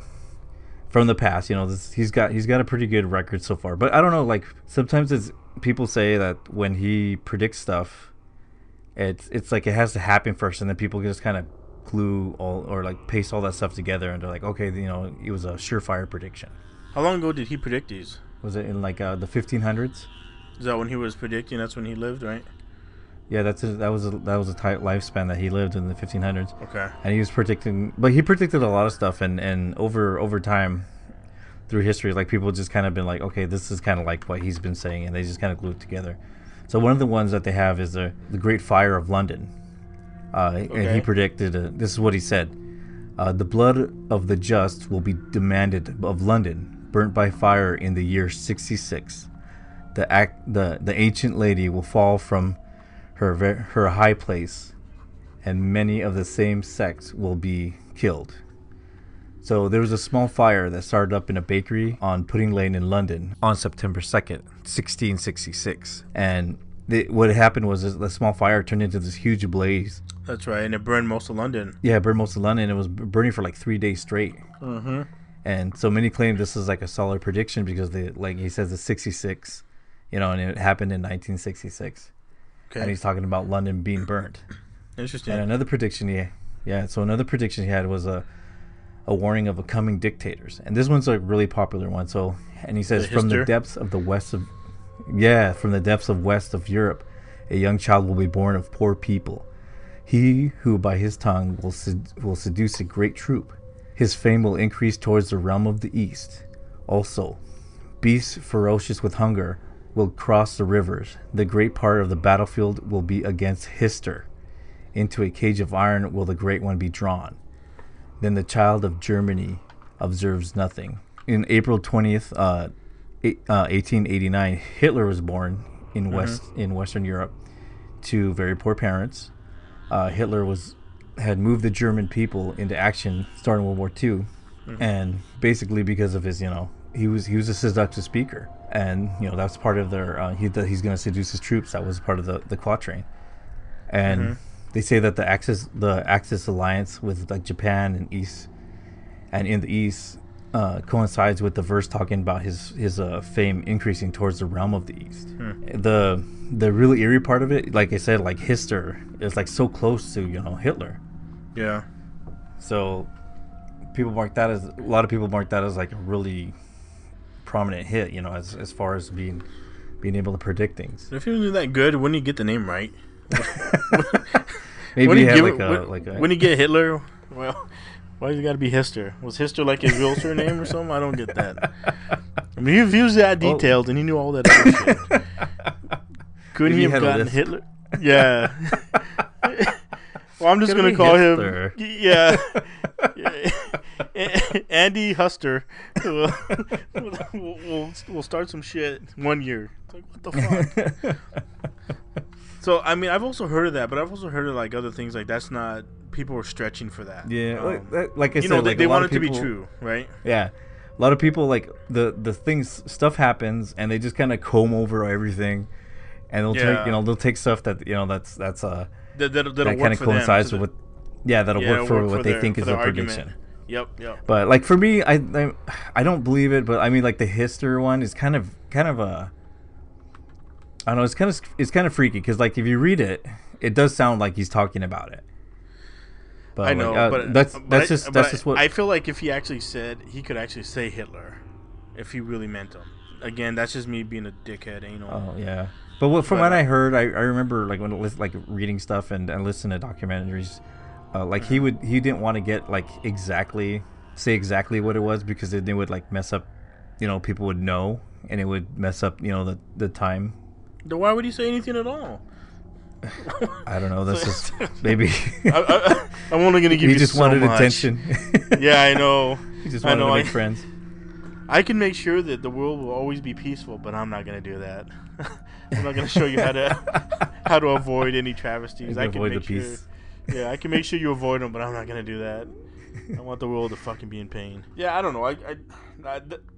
Speaker 5: from the past. You know, he's got a pretty good record so far. But I don't know, like sometimes people say that when he predicts stuff, it's like it has to happen first, and then people just kind of glue all or like paste all that stuff together, and they're like, okay, you know, it was a surefire prediction.
Speaker 6: How long ago did he predict these?
Speaker 5: Was it in like the 1500s?
Speaker 6: Is that when he was predicting? That's when he lived, right?
Speaker 5: Yeah, that was a tight lifespan that he lived in the 1500s.
Speaker 6: Okay.
Speaker 5: And he was predicting, but he predicted a lot of stuff, and over time, through history, like people just kind of been like, okay, this is kind of like what he's been saying, and they just kind of glue it together. So one of the ones that they have is the Great Fire of London, and he predicted. This is what he said: the blood of the just will be demanded of London, burnt by fire in the year 66. The ancient lady will fall from her high place, and many of the same sex will be killed. So there was a small fire that started up in a bakery on Pudding Lane in London on September 2nd, 1666. And what happened was the small fire turned into this huge blaze.
Speaker 6: That's right, and it burned most of London.
Speaker 5: Yeah, it burned most of London. It was burning for like 3 days straight.
Speaker 6: Mm-hmm.
Speaker 5: And so many claim this is like a solid prediction because like he says it's 66, you know, and it happened in 1966. Okay. And he's talking about London being burnt.
Speaker 6: Interesting.
Speaker 5: And another prediction he had was a warning of a coming dictators. And this one's a really popular one. So, and he says, from the depths of west of Europe, a young child will be born of poor people. He who by his tongue will seduce a great troop. His fame will increase towards the realm of the east. Also, beasts ferocious with hunger will cross the rivers. The great part of the battlefield will be against Hister. Into a cage of iron will the great one be drawn. Then the child of Germany observes nothing. In April 20th, 1889, Hitler was born in Western Europe to very poor parents. Hitler had moved the German people into action starting World War II, and basically because of his, you know, he was a seductive speaker, and you know that's part of their he's going to seduce his troops. That was part of the quatrain, and they say that the Axis alliance with like Japan and in the East coincides with the verse talking about his fame increasing towards the realm of the East. The really eerie part of it, like I said, like Hister is like so close to, you know, Hitler.
Speaker 6: Yeah.
Speaker 5: So a lot of people mark that as like a really prominent hit, you know, as far as being able to predict things.
Speaker 6: If he was that good, wouldn't he get the name right?
Speaker 5: Maybe he had
Speaker 6: when you get Hitler, well, why you got to be Hister? Was Hister like his real surname or something? I don't get that. I mean, if he was that detailed and he knew all that other shit, couldn't he have gotten Hitler? Yeah. Well, I'm just going to call him. Yeah. Andy Huster. We'll start some shit 1 year. It's like, what the fuck? So, I mean, I've also heard of that, but I've also heard of like other things like that's not. People were stretching for that.
Speaker 5: Yeah, like I said,
Speaker 6: know,
Speaker 5: like
Speaker 6: they want it to be true, right?
Speaker 5: Yeah, a lot of people like the stuff happens, and they just kind of comb over everything, and they'll take stuff that, you know, that's that kind of coincides with that'll work for what they think is a prediction.
Speaker 6: Yep.
Speaker 5: But like for me, I don't believe it, but I mean like the Hister one is kind of a. I don't know. It's kind of freaky because like if you read it, it does sound like he's talking about it. But
Speaker 6: I know,
Speaker 5: like, that's just what
Speaker 6: I feel like. If he actually said, he could actually say Hitler, if he really meant him. Again, that's just me being a dickhead, Oh
Speaker 5: yeah, but from what I heard, I remember like when like reading stuff and listening to documentaries, like he didn't want to get like say exactly what it was because then they would like mess up, you know, people would know and it would mess up, you know, the time.
Speaker 6: Then why would he say anything at all?
Speaker 5: I don't know. This is maybe.
Speaker 6: I'm only gonna give you.
Speaker 5: He just
Speaker 6: so
Speaker 5: wanted
Speaker 6: much
Speaker 5: attention.
Speaker 6: Yeah, I know.
Speaker 5: He just
Speaker 6: I
Speaker 5: wanted
Speaker 6: know,
Speaker 5: to make friends.
Speaker 6: I can make sure that the world will always be peaceful, but I'm not gonna do that. I'm not gonna show you how to avoid any travesties. I can
Speaker 5: avoid
Speaker 6: make
Speaker 5: the
Speaker 6: sure.
Speaker 5: peace.
Speaker 6: Yeah, I can make sure you avoid them, but I'm not gonna do that. I want the world to fucking be in pain. Yeah, I don't know.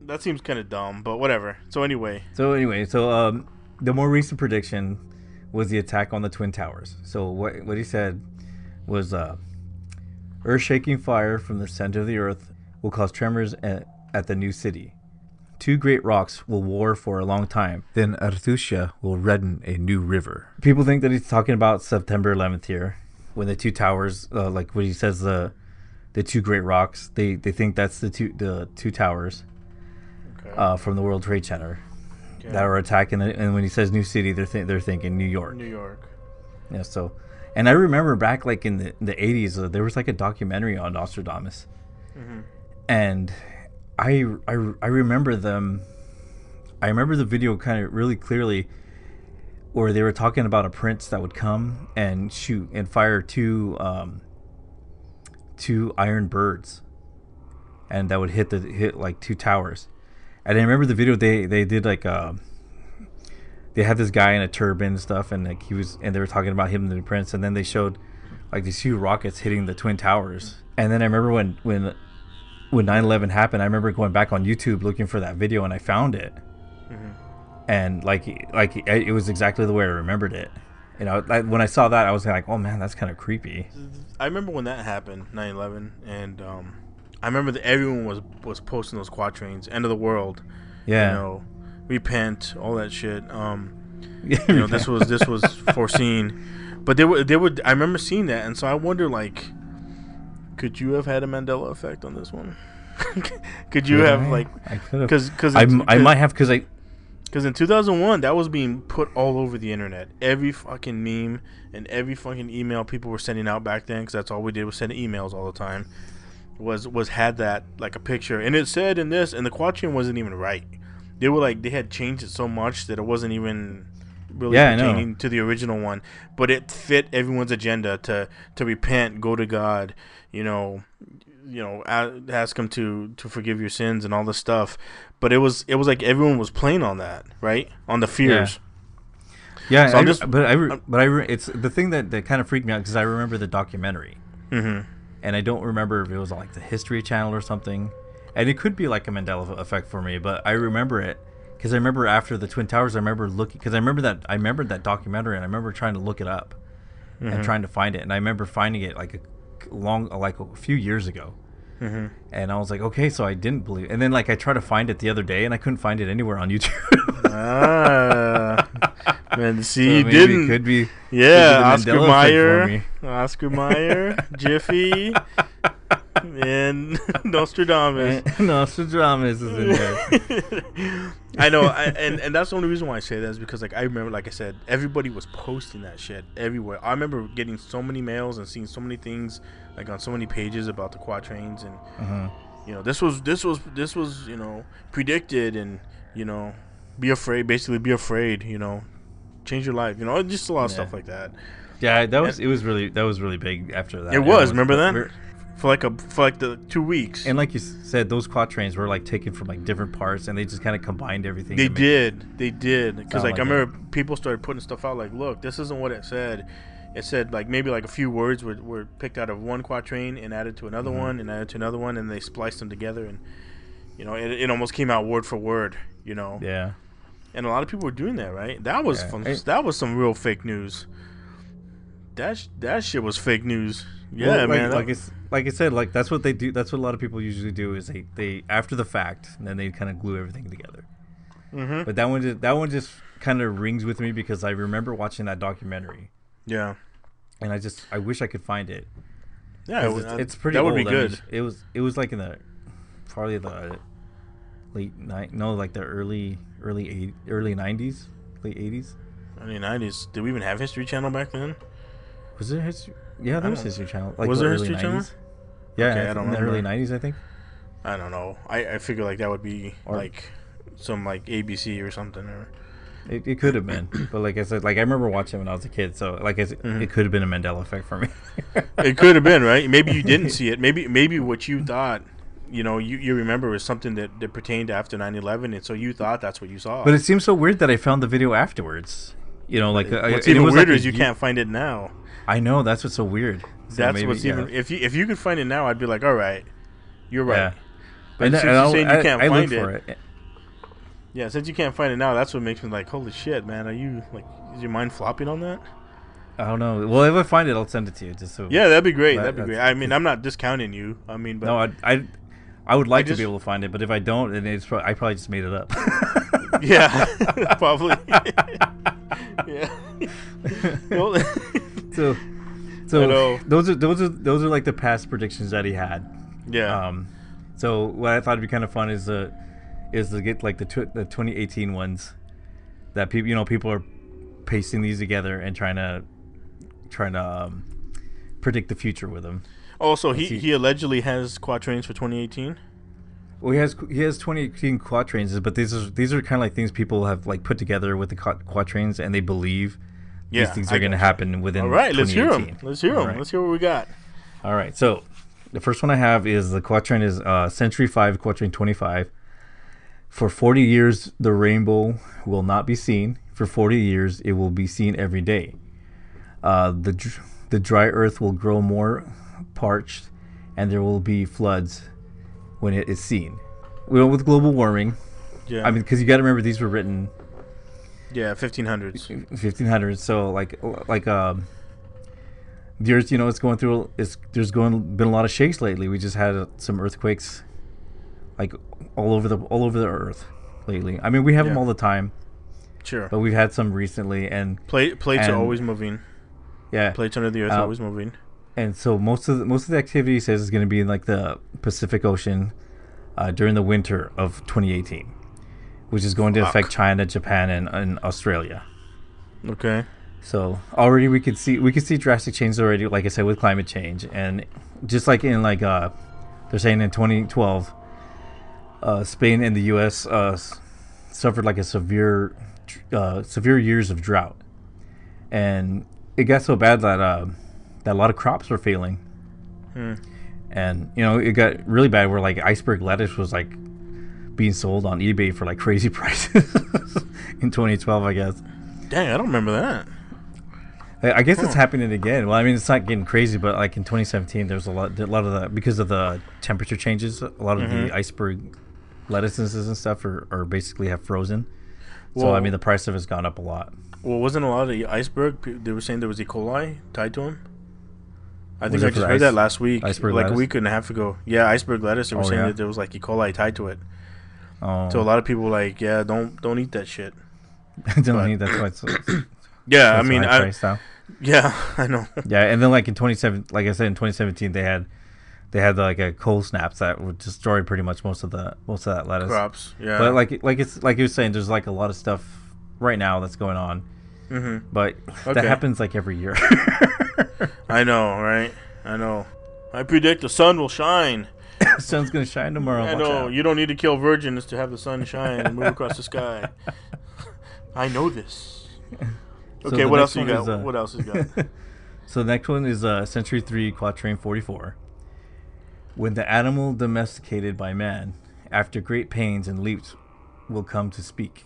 Speaker 6: That seems kind of dumb, but whatever. So anyway,
Speaker 5: the more recent prediction was the attack on the Twin Towers. So what he said was, earth-shaking fire from the center of the earth will cause tremors at the new city. 2 great rocks will war for a long time. Then Artusia will redden a new river. People think that he's talking about September 11th here, when the 2 towers, like when he says the 2 great rocks, they think that's the two towers from the World Trade Center that are attacking. And when he says new city, they're thinking New York.
Speaker 6: New York.
Speaker 5: Yeah. So, and I remember back like in the 80s, there was like a documentary on Nostradamus, and I remember them. I remember the video kind of really clearly, where they were talking about a prince that would come and shoot and fire 2 iron birds, and that would hit like 2 towers. And I remember the video they did like they had this guy in a turban and stuff, and like they were talking about him, the prince, and then they showed like these 2 rockets hitting the Twin Towers. And then I remember when 9/11 happened, I remember going back on YouTube looking for that video, and I found it. And like it was exactly the way I remembered it. You know, when I saw that, I was like, oh man, that's kind of creepy.
Speaker 6: I remember when that happened, 9/11, and I remember that everyone was posting those quatrains, "End of the world,"
Speaker 5: Yeah.
Speaker 6: you know, repent, all that shit. You know, this was foreseen, but they would. I remember seeing that, and so I wonder, like, could you have had a Mandela effect on this one? Could you have like?
Speaker 5: I could have.
Speaker 6: Because
Speaker 5: I might have
Speaker 6: Because in 2001, that was being put all over the internet. Every fucking meme and every fucking email people were sending out back then, because that's all we did was send emails all the time, was had that, like, a picture. And it said in this, and the quatrain wasn't even right. They were like, they had changed it so much that it wasn't even really pertaining to the original one. But it fit everyone's agenda to repent, go to God, you know, ask him to forgive your sins and all this stuff. But it was like everyone was playing on that, right? On the fears.
Speaker 5: Yeah,
Speaker 6: so
Speaker 5: it's the thing that kind of freaked me out, because I remember the documentary, and I don't remember if it was on like the History Channel or something, and it could be like a Mandela effect for me, but I remember it because I remember after the Twin Towers, I remember looking, because I remember that documentary, and I remember trying to look it up and trying to find it, and I remember finding it like a few years ago. And I was like, okay, so I didn't believe, and then like I tried to find it the other day, and I couldn't find it anywhere on YouTube.
Speaker 6: Man, see,
Speaker 5: so
Speaker 6: you
Speaker 5: maybe
Speaker 6: didn't.
Speaker 5: It could be,
Speaker 6: Oscar Mayer, Jiffy, and Nostradamus.
Speaker 5: Nostradamus is in there.
Speaker 6: I know, and that's the only reason why I say that is because, like, I remember, like I said, everybody was posting that shit everywhere. I remember getting so many mails and seeing so many things, like, on so many pages about the quatrains, and you know, this was you know, predicted, and, you know, be afraid, you know, change your life, you know, just a lot of stuff like that.
Speaker 5: Yeah, that was really big after that.
Speaker 6: It was, remember that? For like the 2 weeks.
Speaker 5: And like you said, those quatrains were like taken from like different parts, and they just kind of combined everything.
Speaker 6: They did, because like I remember people started putting stuff out like, look, this isn't what it said. It said like maybe like a few words were picked out of one quatrain and added to another one and added to another one, and they spliced them together, and, you know, it almost came out word for word, you know.
Speaker 5: Yeah.
Speaker 6: And a lot of people were doing that, right? That was that was some real fake news. That shit was fake news. Yeah,
Speaker 5: well,
Speaker 6: man.
Speaker 5: Like I said, like that's what they do. That's what a lot of people usually do, is they after the fact, and then they kind of glue everything together. But that one just kind of rings with me because I remember watching that documentary.
Speaker 6: Yeah.
Speaker 5: And I wish I could find it.
Speaker 6: Yeah,
Speaker 5: it's pretty
Speaker 6: that
Speaker 5: old.
Speaker 6: would be good.
Speaker 5: I mean, it was like in the probably the like the early 90s, late 80s.
Speaker 6: Early 90s. Did we even have History Channel back then?
Speaker 5: Was there History? Yeah, there was History Channel. Like
Speaker 6: was
Speaker 5: the
Speaker 6: there
Speaker 5: early
Speaker 6: History
Speaker 5: 90s.
Speaker 6: Channel?
Speaker 5: Yeah,
Speaker 6: okay, I don't
Speaker 5: in the
Speaker 6: remember.
Speaker 5: early 90s, I think.
Speaker 6: I don't know. I figure like that would be like some like ABC or something, or
Speaker 5: it could have been, but like I said, like I remember watching when I was a kid, so like I said, it could have been a Mandela effect for me.
Speaker 6: It could have been, right? Maybe you didn't see it. Maybe what you thought you remember was something that pertained after 9/11, and so you thought that's what you saw.
Speaker 5: But it seems so weird that I found the video afterwards.
Speaker 6: What's even weirder is you can't find it now.
Speaker 5: I know, that's what's so weird. So
Speaker 6: That's
Speaker 5: maybe,
Speaker 6: what's even. If you could find it now, I'd be like, all right, you're right.
Speaker 5: Yeah.
Speaker 6: But since you're saying you can't find
Speaker 5: for
Speaker 6: it. Yeah, since you can't find it now, that's what makes me like, holy shit, man. Are you like, is your mind flopping on that?
Speaker 5: I don't know. Well, if I find it, I'll send it to you. Just so.
Speaker 6: Yeah, that'd be great. That'd be great. I mean, I'm not discounting you. I mean, but
Speaker 5: no, I would like to be able to find it, but if I don't, then I probably just made it up.
Speaker 6: Yeah, probably. Yeah.
Speaker 5: So those are like the past predictions that he had.
Speaker 6: Yeah.
Speaker 5: So what I thought would be kind of fun is to get like the 2018 ones that people are pasting these together and trying to predict the future with them.
Speaker 6: Also, he allegedly has quatrains for 2018.
Speaker 5: Well, he has 2018 quatrains, but these are kind of like things people have like put together with the quatrains, and they believe these things are going to happen within.
Speaker 6: All right, let's hear
Speaker 5: 2018.
Speaker 6: them. Let's hear them.
Speaker 5: Right.
Speaker 6: Let's hear what we got.
Speaker 5: All right, so the first one I have is the quatrain is Century 5, Quatrain 25. For 40 years, the rainbow will not be seen. For 40 years, it will be seen every day. The dry earth will grow more parched, and there will be floods when it is seen. Well, with global warming,
Speaker 6: Yeah.
Speaker 5: I mean, because you got to remember these were written
Speaker 6: 1500s.
Speaker 5: 1500s. So the earth, it's going through. Been a lot of shakes lately. We just had some earthquakes, like all over the earth lately. I mean, we have them all the time.
Speaker 6: Sure.
Speaker 5: But we've had some recently, and
Speaker 6: plates are always moving.
Speaker 5: Yeah.
Speaker 6: Plates under the earth are always moving.
Speaker 5: And so most of the activity says is going to be in like the Pacific Ocean during the winter of 2018, which is going to affect China, Japan, and Australia.
Speaker 6: Okay.
Speaker 5: So already we could see drastic changes already, like I said, with climate change, and just like in they're saying in 2012, Spain and the U.S. Suffered like a severe years of drought, and it got so bad that a lot of crops were failing. And it got really bad where like iceberg lettuce was like being sold on eBay for like crazy prices in 2012, I guess.
Speaker 6: Dang, I don't remember that.
Speaker 5: I guess it's happening again. Well, I mean, it's not getting crazy, but like in 2017, there's a lot of the, because of the temperature changes, a lot of the iceberg lettuces and stuff are basically have frozen. So I mean, the price of it's gone up a lot.
Speaker 6: Well, wasn't a lot of the iceberg? They were saying there was E. coli tied to them. I think
Speaker 5: Was it
Speaker 6: I just
Speaker 5: for
Speaker 6: heard that last week,
Speaker 5: iceberg
Speaker 6: like
Speaker 5: lettuce?
Speaker 6: a week and a half ago. Yeah, iceberg lettuce. They were saying that there was like E. coli tied to it.
Speaker 5: Oh,
Speaker 6: So a lot of people were like, yeah, don't eat that shit.
Speaker 5: don't need that's why it's
Speaker 6: Yeah, I
Speaker 5: it's
Speaker 6: mean,
Speaker 5: high price now.
Speaker 6: yeah, I know.
Speaker 5: Yeah, and then like in 2017, like I said, in 2017 they had like a cold snaps that would destroy pretty much most of that lettuce.
Speaker 6: Crops, yeah.
Speaker 5: But like you were saying, there's like a lot of stuff right now that's going on. But that happens like every year.
Speaker 6: I know, right? I know. I predict the sun will shine.
Speaker 5: The sun's gonna shine tomorrow.
Speaker 6: I know. You don't need to kill virgins to have the sun shine and move across the sky. I know this. Okay, what else you got? What else you got?
Speaker 5: So the next one is Century 3, Quatrain 44. When the animal domesticated by man, after great pains and leaps, will come to speak,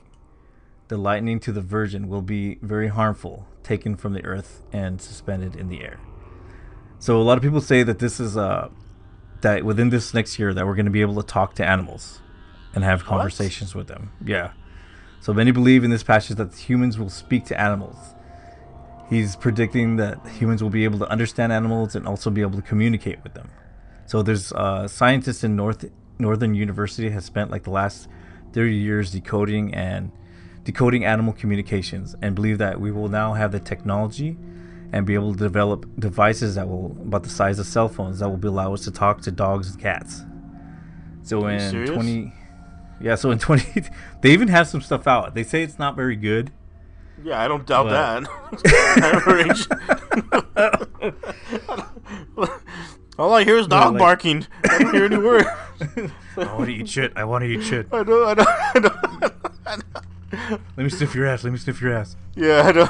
Speaker 5: the lightning to the virgin will be very harmful, taken from the earth and suspended in the air. So a lot of people say that this is that within this next year that we're going to be able to talk to animals and have conversations with them. Yeah. So many believe in this passage that humans will speak to animals. He's predicting that humans will be able to understand animals and also be able to communicate with them. So there's scientists in Northern University has spent like the last 30 years decoding animal communications, and believe that we will now have the technology and be able to develop devices that will about the size of cell phones that will allow us to talk to dogs and cats. So in 20 they even have some stuff out. They say it's not very good.
Speaker 6: Yeah, I don't doubt that. All I hear is dog barking. I don't hear any words.
Speaker 5: I want to eat shit. I want to eat shit.
Speaker 6: I know.
Speaker 5: Let me sniff your ass.
Speaker 6: Yeah, I know.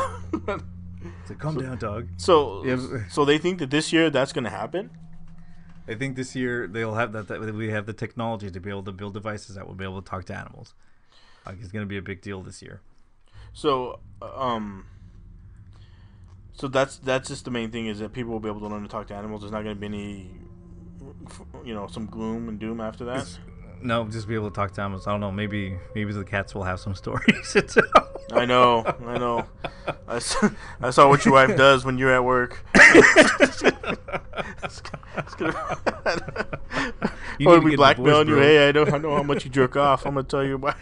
Speaker 5: It's like, calm down, dog.
Speaker 6: So they think that this year that's going to happen?
Speaker 5: I think this year they'll have that we have the technology to be able to build devices that will be able to talk to animals. Like, it's going to be a big deal this year.
Speaker 6: So, so that's just the main thing, is that people will be able to learn to talk to animals. There's not going to be any, some gloom and doom after that.
Speaker 5: No, just be able to talk to animals. I don't know. Maybe the cats will have some stories to tell.
Speaker 6: I know. I saw what your wife does when you're at work. We blackmail you. Hey, I know how much you jerk off. I'm gonna tell you about.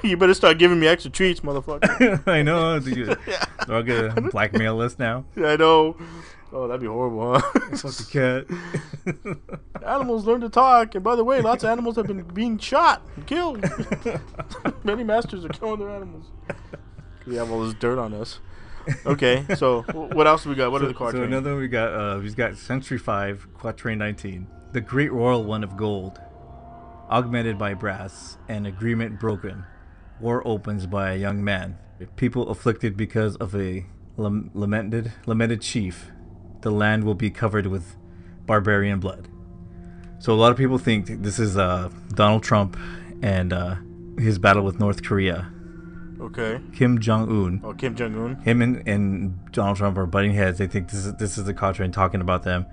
Speaker 6: You better start giving me extra treats, motherfucker.
Speaker 5: I know. They're all gonna blackmail us now.
Speaker 6: Yeah, I know. Oh, that'd be horrible, huh?
Speaker 5: Fuck the
Speaker 6: cat. Animals learn to talk, and by the way, lots of animals have been being shot and killed. Many masters are killing their animals. We have all this dirt on us. Okay, so what else we got? What are the quatrains?
Speaker 5: So another one we've got Century 5, Quatrain 19. The Great Royal One of Gold, augmented by brass, and agreement broken. War opens by a young man. People afflicted because of a lamented chief. The land will be covered with barbarian blood. So a lot of people think this is Donald Trump and his battle with North Korea.
Speaker 6: Okay.
Speaker 5: Kim Jong-un.
Speaker 6: Oh, Kim Jong-un.
Speaker 5: Him and Donald Trump are butting heads. They think this is the Cochrane talking about them.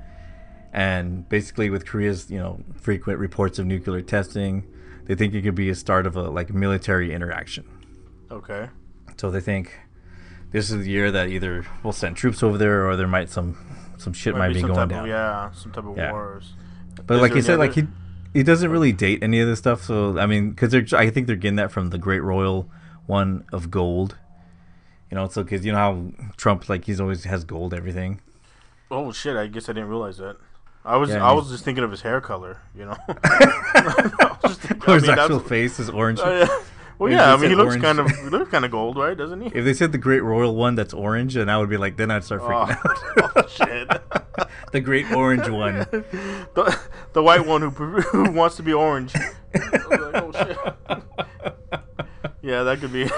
Speaker 5: And basically with Korea's, frequent reports of nuclear testing, they think it could be a start of a military interaction.
Speaker 6: Okay.
Speaker 5: So they think this is the year that either we'll send troops over there, or there might some shit might be going down.
Speaker 6: Some type of wars.
Speaker 5: But like you said, he doesn't really date any of this stuff. So I mean, because I think they're getting that from the Great Royal One of Gold. So because how Trump he's always has gold everything.
Speaker 6: Oh shit! I guess I didn't realize that. I was just thinking of his hair color.
Speaker 5: Or his actual face is orange.
Speaker 6: Well, yeah, I mean, he looks kind of gold, right? Doesn't he?
Speaker 5: If they said the Great Royal One that's orange, then I would be then I'd start freaking out.
Speaker 6: Oh, shit.
Speaker 5: The Great Orange One.
Speaker 6: The white one who wants to be orange. Oh, shit. Yeah, that could be...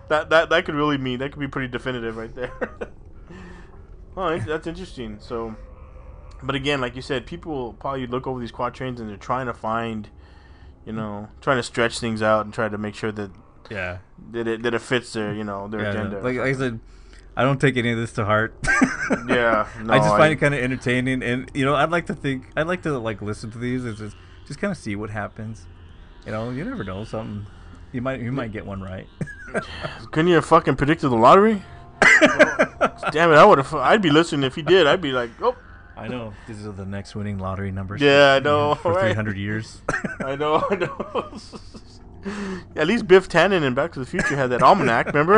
Speaker 6: that could really mean... That could be pretty definitive right there. Oh, that's interesting. So... But again, like you said, people probably look over these quatrains and they're trying to find... trying to stretch things out and try to make sure that it fits their agenda.
Speaker 5: Like I said, I don't take any of this to heart.
Speaker 6: Yeah, no,
Speaker 5: I just find it kind of entertaining, and I'd like to listen to these and just kind of see what happens. You never know, something you might get one right.
Speaker 6: Couldn't you have fucking predicted the lottery? Damn it, I'd be listening if he did. I'd be like, oh.
Speaker 5: I know. These are the next winning lottery numbers.
Speaker 6: Yeah, I know.
Speaker 5: For 300 years.
Speaker 6: I know. At least Biff Tannen in Back to the Future had that almanac, remember?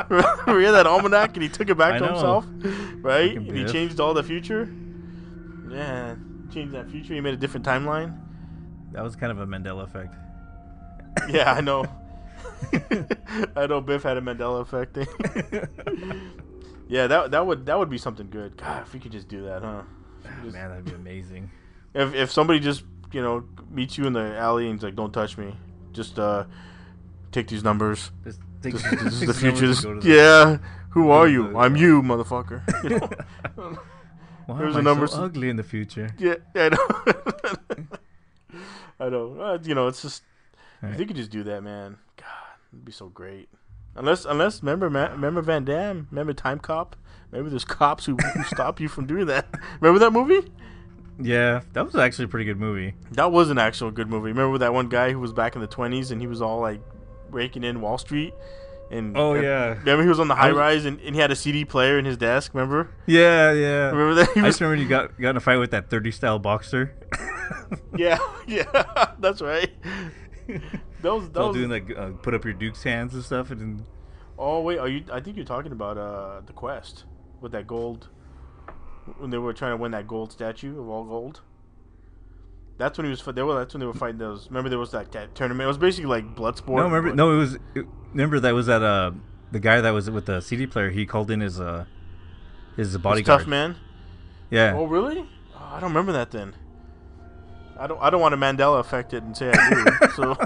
Speaker 6: Remember he had that almanac and he took it back to himself? Right? And he changed all the future? Yeah. Changed that future. He made a different timeline.
Speaker 5: That was kind of a Mandela Effect.
Speaker 6: Yeah, I know. I know Biff had a Mandela Effect thing. Yeah, that would be something good. God, if we could just do that, huh?
Speaker 5: Man, that'd be amazing.
Speaker 6: If somebody just meets you in the alley and is like, "Don't touch me," just take these numbers. This is the future. Yeah, who are you? I'm you, motherfucker.
Speaker 5: Why There's am a number. So ugly in the future.
Speaker 6: Yeah, I know. I know. It's just if you could just do that, man. God, it'd be so great. Unless remember Van Damme? Remember Time Cop? Remember there's cops who stop you from doing that? Remember that movie?
Speaker 5: Yeah, that was actually a pretty good movie.
Speaker 6: That was an actual good movie. Remember that one guy who was back in the 20s and he was all raking in Wall Street?
Speaker 5: Yeah.
Speaker 6: Remember he was on the high rise and he had a CD player in his desk, remember?
Speaker 5: Yeah.
Speaker 6: Remember that?
Speaker 5: I just remember you got in a fight with that 30 style boxer.
Speaker 6: Yeah, that's right. Those
Speaker 5: doing put up your Duke's hands and stuff, and
Speaker 6: oh wait, I think you're talking about the Quest with that gold when they were trying to win that gold statue of all gold. That's when that's when they were fighting those. Remember there was that tournament. It was basically like Bloodsport.
Speaker 5: Remember that was that the guy that was with the CD player. He called in his bodyguard.
Speaker 6: Tough man.
Speaker 5: Yeah.
Speaker 6: Oh really? Oh, I don't remember that then. I don't want to Mandela affect it and say I do. So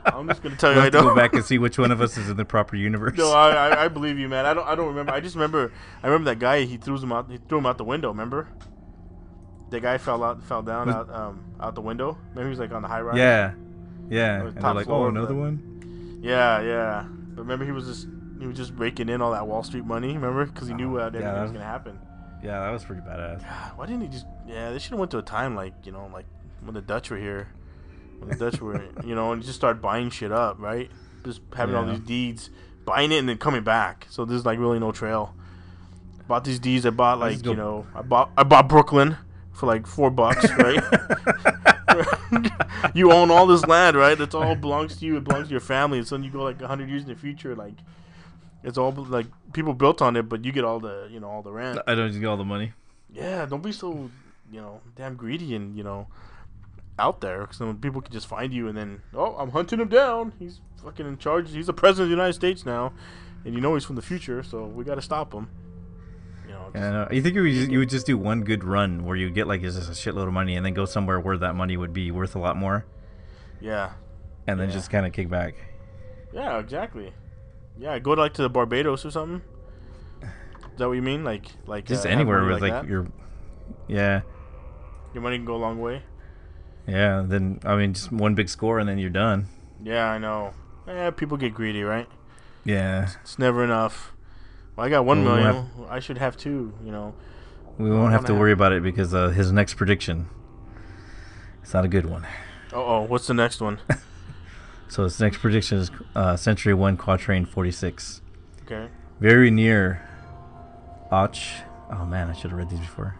Speaker 6: I'm just gonna tell you I don't.
Speaker 5: Go back and see which one of us is in the proper universe.
Speaker 6: No, I believe you, man. I don't remember. I remember that guy. He threw him out the window. Remember? the guy fell down out the window. Maybe he was like on the high rise.
Speaker 5: Yeah.
Speaker 6: Or
Speaker 5: And they're
Speaker 6: top
Speaker 5: like,
Speaker 6: floor,
Speaker 5: oh, another
Speaker 6: but-
Speaker 5: one?
Speaker 6: Yeah. But remember, he was just raking in all that Wall Street money. Remember, because he knew everything was gonna happen.
Speaker 5: Yeah, that was pretty badass.
Speaker 6: God, why didn't he just? Yeah, they should have went to a time like like when the Dutch were here, when the Dutch were and just start buying shit up, right? Just having all these deeds, buying it and then coming back. So there's like really no trail. Bought these deeds. I bought like I bought Brooklyn for like $4, right? You own all this land, right? That's all belongs to you. It belongs to your family. And so then you go like 100 years in the future, like it's all like people built on it, but you get all the all the rent.
Speaker 5: I don't just get all the money.
Speaker 6: Yeah, don't be so damn greedy and out there, because then people can just find you and then I'm hunting him down. He's fucking in charge. He's the president of the United States now, and he's from the future, so we got to stop him.
Speaker 5: Yeah, you think you would just do one good run where you get like just a shitload of money and then go somewhere where that money would be worth a lot more?
Speaker 6: Yeah.
Speaker 5: And then just kind of kick back.
Speaker 6: Yeah, exactly. Yeah, go to the Barbados or something. Is that what you mean? Like
Speaker 5: just anywhere with like
Speaker 6: that?
Speaker 5: your
Speaker 6: money can go a long way.
Speaker 5: Yeah, then just one big score and then you're done.
Speaker 6: Yeah, I know. Yeah, people get greedy, right?
Speaker 5: Yeah.
Speaker 6: It's never enough. Well, I got 1 million. I should have 2.
Speaker 5: We won't have to worry about it because his next prediction, it's not a good one.
Speaker 6: What's the next one?
Speaker 5: So his next prediction is Century 1, Quatrain 46.
Speaker 6: Okay.
Speaker 5: Very near Och. Oh man, I should have read these before.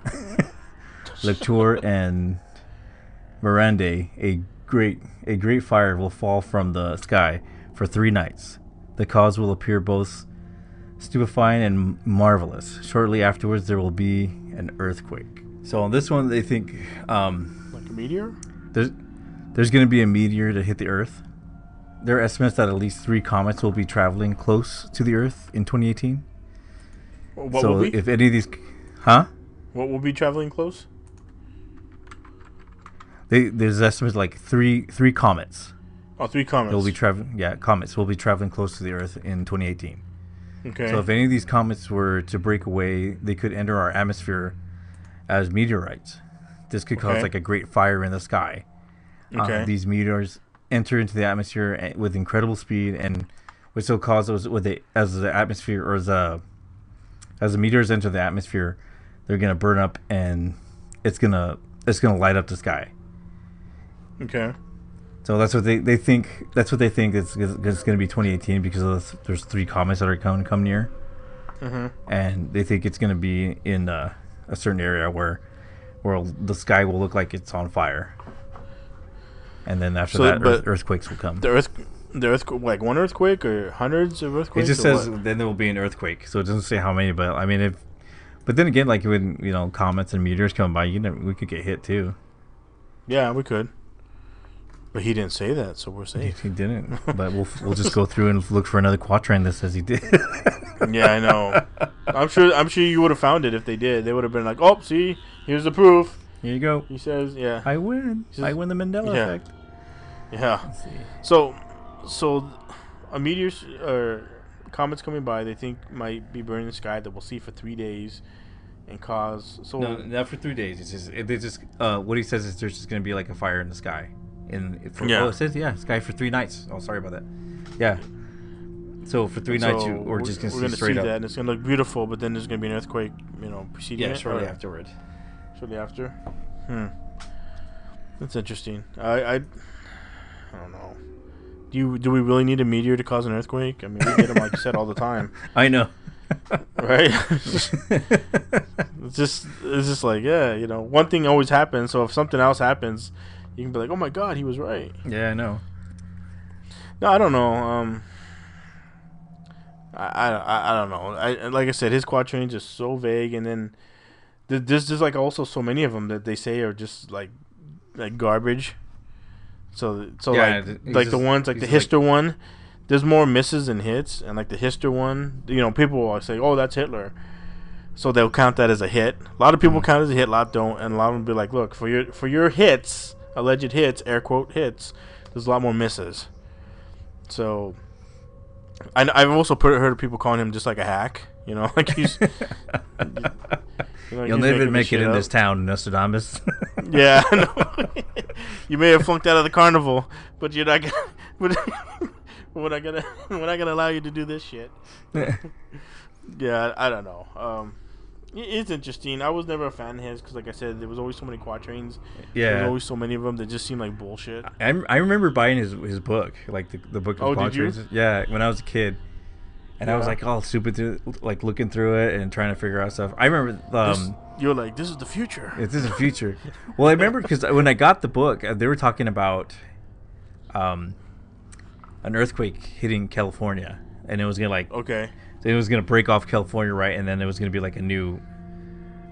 Speaker 5: Lecture and Mirande, a great fire will fall from the sky for 3 nights. The cause will appear both stupefying and marvelous. Shortly afterwards, there will be an earthquake. So on this one, they think
Speaker 6: like a meteor.
Speaker 5: There's going to be a meteor to hit the Earth. There are estimates that at least 3 comets will be traveling close to the Earth in 2018.
Speaker 6: What will be?
Speaker 5: If any of these, what
Speaker 6: will be traveling close?
Speaker 5: There's estimates like three comets.
Speaker 6: Oh, 3 comets.
Speaker 5: Will be traveling. Yeah, comets will be traveling close to the Earth in 2018.
Speaker 6: Okay.
Speaker 5: So if any of these comets were to break away, they could enter our atmosphere as meteorites. This could cause like a great fire in the sky.
Speaker 6: Okay.
Speaker 5: These meteors enter into the atmosphere with incredible speed, and which will cause those as the meteors enter the atmosphere, they're gonna burn up, and it's gonna light up the sky.
Speaker 6: Okay.
Speaker 5: So that's what they think. That's what they think it's going to be 2018 because there's 3 comets that are going to come near, and they think it's going to be in a certain area where the sky will look like it's on fire, and then after earthquakes will come.
Speaker 6: The earthquake, like one earthquake or hundreds of earthquakes.
Speaker 5: It just says then there will be an earthquake, so it doesn't say how many. But but then again, like when comets and meteors come by, we could get hit too.
Speaker 6: Yeah, we could. But he didn't say that, so we're safe.
Speaker 5: He didn't. But we'll just go through and look for another quatrain that says he did.
Speaker 6: Yeah, I know. I'm sure you would have found it if they did. They would have been like, "Oh, see, here's the proof."
Speaker 5: Here you go.
Speaker 6: He says, "Yeah,
Speaker 5: I win. I win the Mandela Effect."
Speaker 6: Yeah. Let's see. So a meteor or comets coming by, they think might be burning the sky that we'll see for 3 days and cause. So
Speaker 5: no, not for 3 days. It's just what he says is there's just going to be like a fire in the sky. It says sky for 3 nights. Oh, sorry about that. Yeah. So for 3 nights, we're just going to see straight up.
Speaker 6: That, and it's going to look beautiful, but then there's going to be an earthquake, preceding it.
Speaker 5: Shortly afterward.
Speaker 6: Shortly after. That's interesting. I don't know. Do we really need a meteor to cause an earthquake? I mean, we get them like you said all the time.
Speaker 5: I know.
Speaker 6: Right? It's just like one thing always happens. So if something else happens, you can be like, oh my God, he was right.
Speaker 5: Yeah, I know.
Speaker 6: No, I don't know. I don't know. Like I said, his quatrains are so vague, and then there's like also so many of them that they say are just like garbage. So
Speaker 5: yeah,
Speaker 6: like the ones like the Hister one, there's more misses than hits, and like the Hister one, people will say, oh, that's Hitler, so they'll count that as a hit. A lot of people count it as a hit, a lot don't, and a lot of them be like, look, for your hits, alleged hits, air quote hits, there's a lot more misses. So I've also heard of people calling him just like a hack, like he's You know,
Speaker 5: You'll
Speaker 6: he's
Speaker 5: never
Speaker 6: making
Speaker 5: make it
Speaker 6: shit
Speaker 5: in
Speaker 6: up.
Speaker 5: this town, Nostradamus.
Speaker 6: Yeah, I know. You may have flunked out of the carnival, but you're not gonna. But we're not gonna allow you to do this shit. Yeah, I don't know. It's interesting. I was never a fan of his because, like I said, there was always so many quatrains.
Speaker 5: Yeah.
Speaker 6: There was always so many of them that just seemed like bullshit.
Speaker 5: I remember buying his book, like the book of
Speaker 6: Oh, did you?
Speaker 5: quatrains. Yeah, when I was a kid. And I was like all stupid, like looking through it and trying to figure out stuff. I remember
Speaker 6: you were like, "This is the future."
Speaker 5: this is the future. Well, I remember because when I got the book, they were talking about an earthquake hitting California, and it was gonna
Speaker 6: Okay.
Speaker 5: it was gonna break off California, right? And then it was gonna be like a new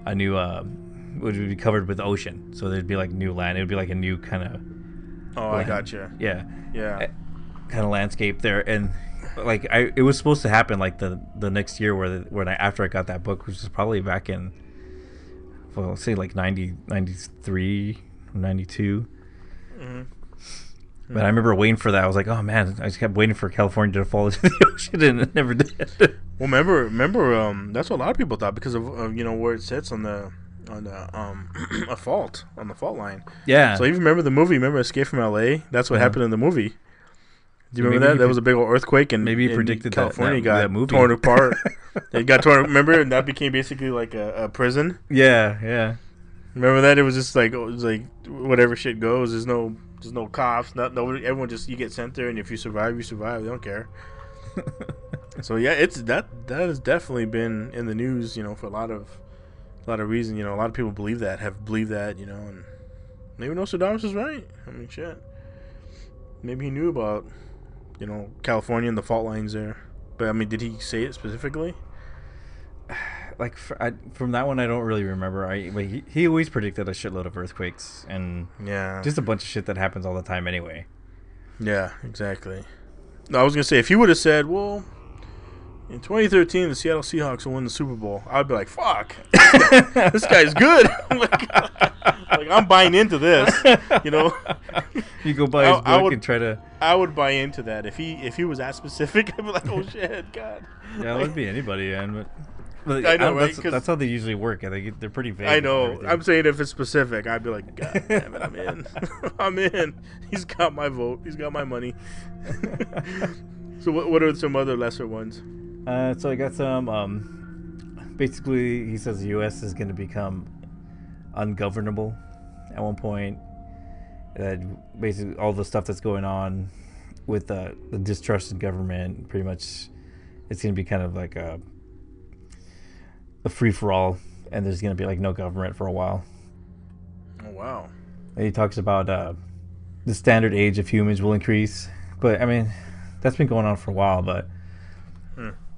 Speaker 5: would be covered with ocean, so there'd be like new land. It would be like a new kind of
Speaker 6: I gotcha.
Speaker 5: yeah
Speaker 6: Yeah.
Speaker 5: kind of landscape there, and like it was supposed to happen like the next year after I got that book, which was probably back in, well, let's say like 93, 92.
Speaker 6: Mm-hmm.
Speaker 5: But I remember waiting for that. I was like, oh man, I just kept waiting for California to fall into the ocean, and it never did.
Speaker 6: Well, remember, that's what a lot of people thought because of where it sits on the a fault on the fault line.
Speaker 5: Yeah.
Speaker 6: So even remember the movie? Remember Escape from L.A.? That's what happened in the movie. Do you remember
Speaker 5: Maybe
Speaker 6: that? There was a big old earthquake, and
Speaker 5: maybe he predicted
Speaker 6: California
Speaker 5: that movie.
Speaker 6: torn apart. It got torn. Remember, and that became basically like a prison.
Speaker 5: Yeah.
Speaker 6: Remember that? It was just like whatever shit goes. There's no cops. Nobody. Everyone just you get sent there, and if you survive, you survive. They don't care. So yeah, it's that has definitely been in the news. For a lot of reasons. A lot of people have believed that. And maybe Nostradamus is right. I mean, shit. Maybe he knew about. California and the fault lines there. But, I mean, did he say it specifically?
Speaker 5: Like, from that one, I don't really remember. He always predicted a shitload of earthquakes and just a bunch of shit that happens all the time anyway.
Speaker 6: Yeah, exactly. No, I was going to say, if he would have said, well, in 2013, the Seattle Seahawks will win the Super Bowl, I'd be like, fuck. This guy's good. like, I'm buying into this,
Speaker 5: You go buy his book and try to...
Speaker 6: I would buy into that. If he was that specific, I'd be like, oh, shit, God.
Speaker 5: Yeah, it would be anybody, but
Speaker 6: I know, right?
Speaker 5: That's how they usually work. I think they're pretty vague.
Speaker 6: I know. I'm saying if it's specific, I'd be like, God damn it, I'm in. I'm in. He's got my vote. He's got my money. So what are some other lesser ones?
Speaker 5: So I got some. Basically, he says the U.S. is going to become ungovernable at one point. Basically, all the stuff that's going on with the distrust in government, pretty much, it's going to be kind of like a free for all, and there's going to be like no government for a while.
Speaker 6: Oh wow!
Speaker 5: And he talks about the standard age of humans will increase, but I mean, that's been going on for a while. But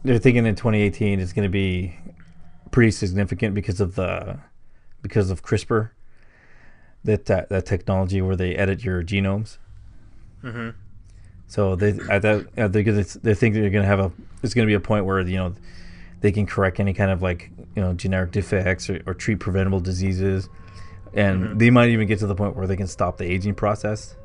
Speaker 5: they're thinking in 2018 it's going to be pretty significant because of CRISPR, that technology where they edit your genomes. Mm-hmm. So they're thinking they're going to have there's going to be a point where they can correct any kind of like genetic defects or treat preventable diseases, and they might even get to the point where they can stop the aging process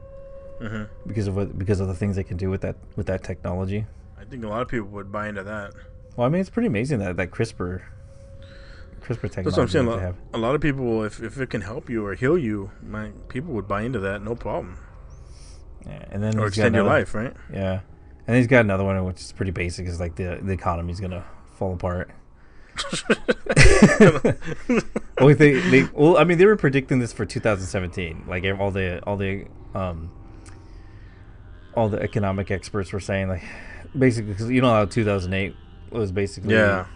Speaker 5: because of the things they can do with that technology.
Speaker 6: I think a lot of people would buy into that.
Speaker 5: Well, I mean, it's pretty amazing that CRISPR technology.
Speaker 6: That's what I'm saying. A lot of people, if it can help you or heal you, people would buy into that, no problem.
Speaker 5: Yeah, and then
Speaker 6: or extend your life, right?
Speaker 5: Yeah, and he's got another one which is pretty basic. Is like the economy's gonna fall apart. Well, I mean, they were predicting this for 2017. Like all the economic experts were saying, like, basically, because how 2008 was basically it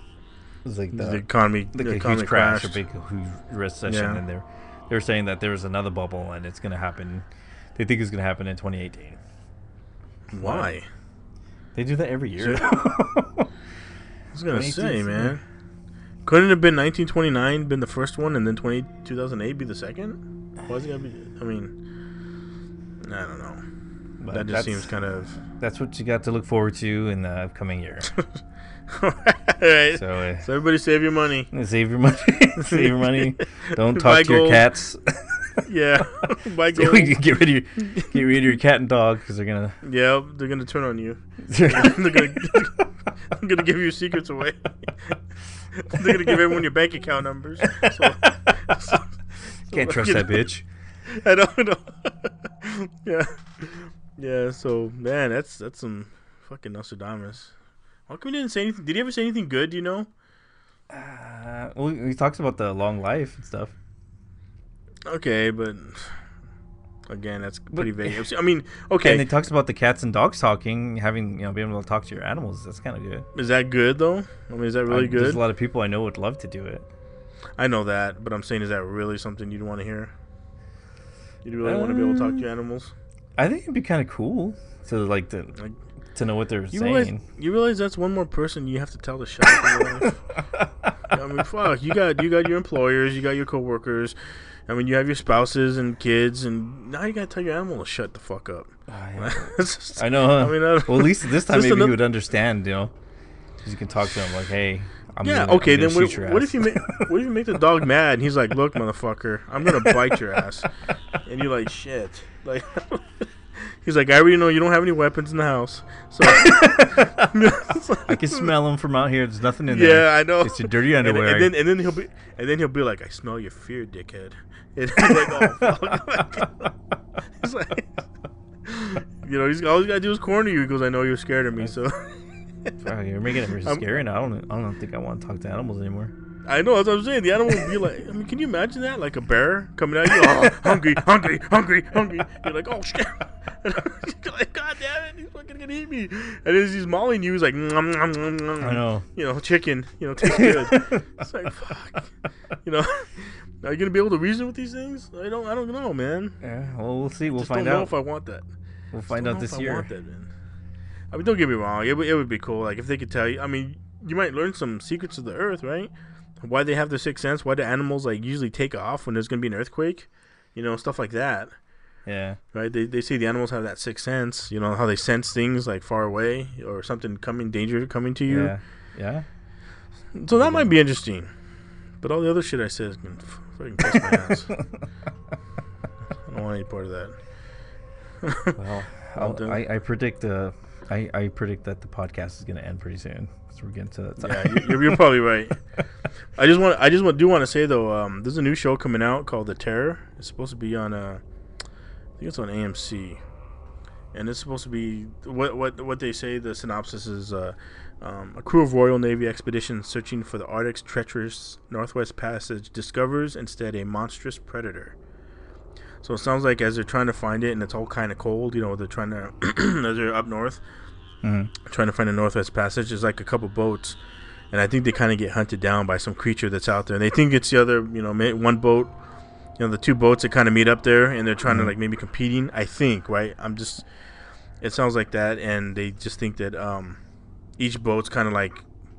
Speaker 5: was like the
Speaker 6: economy,
Speaker 5: like
Speaker 6: the
Speaker 5: a
Speaker 6: economy
Speaker 5: huge crash,
Speaker 6: crashed.
Speaker 5: a big huge recession, and they were saying that there was another bubble and it's gonna happen. They think it's gonna happen in 2018.
Speaker 6: Why?
Speaker 5: They do that every year.
Speaker 6: I was gonna say, man, couldn't it have been 1929 been the first one, and then 2008 be the second? Why is it gonna be? I mean, I don't know. But that just seems kind of.
Speaker 5: That's what you got to look forward to in the upcoming year.
Speaker 6: All right.
Speaker 5: So
Speaker 6: everybody save your money.
Speaker 5: Save your money. Save your money. Don't talk to your cats.
Speaker 6: Yeah. Buy gold.
Speaker 5: Get rid of your cat and dog because they're gonna.
Speaker 6: Yeah, they're gonna turn on you. They're gonna give your secrets away. They're gonna give everyone your bank account numbers.
Speaker 5: Can't trust that bitch.
Speaker 6: I don't know. Yeah. Yeah, so man, that's some fucking Nostradamus. How come he didn't say anything? Did he ever say anything good, do you know?
Speaker 5: Well, he talks about the long life and stuff.
Speaker 6: Okay, but again, that's pretty vague. I mean, okay.
Speaker 5: And he talks about the cats and dogs talking, having, being able to talk to your animals. That's kind of good.
Speaker 6: Is that good though? I mean, is that really good?
Speaker 5: There's a lot of people I know would love to do it.
Speaker 6: I know that, but I'm saying, is that really something you'd want to hear? You'd really want to be able to talk to your animals? I
Speaker 5: think it'd be kind of cool to know what they're saying.
Speaker 6: You realize that's one more person you have to tell to shut up in your life. I mean, fuck. You got your employers, you got your coworkers. I mean, you have your spouses and kids, and now you gotta tell your animal to shut the fuck up.
Speaker 5: I know, huh?
Speaker 6: I mean,
Speaker 5: well, at least this time maybe he would understand, because you can talk to him like, "Hey,
Speaker 6: then what if you make the dog mad and he's like, "Look, motherfucker, I'm gonna bite your ass," and you're like, "Shit," like. He's like, I already know you don't have any weapons in the house, so
Speaker 5: I can smell them from out here. There's nothing in there.
Speaker 6: Yeah, I know.
Speaker 5: It's your dirty underwear.
Speaker 6: And then he'll be like, I smell your fear, dickhead. And he's like, oh fuck. He's like, he's all he's gotta do is corner you. He goes, I know you're scared of me, so.
Speaker 5: You're making it really scary now. I don't think I want to talk to animals anymore.
Speaker 6: I know, that's what I'm saying. The animal would be like, I mean, can you imagine that? Like a bear coming at you, oh, hungry, hungry, hungry, hungry. You're like, oh, shit. You're like, God damn it, he's fucking gonna eat me. And as he's mauling you, he's like, nom, nom, nom, nom.
Speaker 5: I know.
Speaker 6: Chicken, tastes good. It's like, fuck. Are you gonna be able to reason with these things? I don't know, man.
Speaker 5: Yeah, well, we'll see. We'll
Speaker 6: just
Speaker 5: find out.
Speaker 6: I don't know if I want that.
Speaker 5: We'll find out this year.
Speaker 6: I want that, man. I mean, don't get me wrong. It would be cool. Like, if they could tell you, I mean, you might learn some secrets of the earth, right? Why they have their sixth sense, why do animals usually take off when there's going to be an earthquake, stuff like that.
Speaker 5: Yeah.
Speaker 6: Right? They say the animals have that sixth sense, how they sense things like far away or something danger coming to you.
Speaker 5: Yeah. Yeah.
Speaker 6: So that might be interesting. But all the other shit I said is going to fucking kiss my ass. I don't want any part of that.
Speaker 5: Well, I predict I predict that the podcast is going to end pretty soon. So we're getting to that time.
Speaker 6: Yeah, you're probably right. I just want to say though, there's a new show coming out called The Terror. It's supposed to be on I think it's on AMC, and it's supposed to be what they say. The synopsis is a crew of Royal Navy expedition searching for the Arctic's treacherous Northwest Passage discovers instead a monstrous predator. So it sounds like as they're trying to find it, and it's all kind of cold, they're trying to as they're up north. Mm-hmm. Trying to find a Northwest Passage. There's like a couple boats, and I think they kind of get hunted down by some creature that's out there. And they think it's the other, one boat, the two boats that kind of meet up there, and they're trying to like maybe competing. I think, right? It sounds like that, and they just think that each boat's kind of like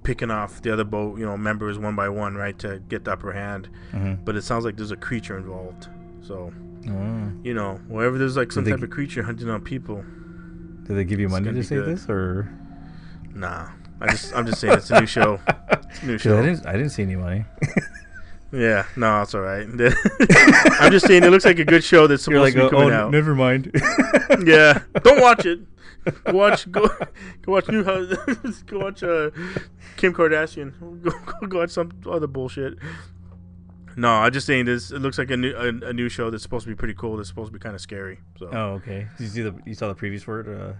Speaker 6: picking off the other boat, members one by one, right, to get the upper hand. Mm-hmm. But it sounds like there's a creature involved. So, wherever there's like some type of creature hunting on people.
Speaker 5: Did they give you money to say this, or?
Speaker 6: Nah, I'm just saying it's a new show. It's a new show.
Speaker 5: I didn't see any money.
Speaker 6: Yeah, no, it's all right. I'm just saying it looks like a good show that's supposed to be coming out.
Speaker 5: Never mind.
Speaker 6: Yeah, don't watch it. Go watch Kim Kardashian. Go watch some other bullshit. No, I'm just saying this. It looks like a new show that's supposed to be pretty cool. That's supposed to be kind of scary. So.
Speaker 5: Oh, okay. Did you saw the previews for it?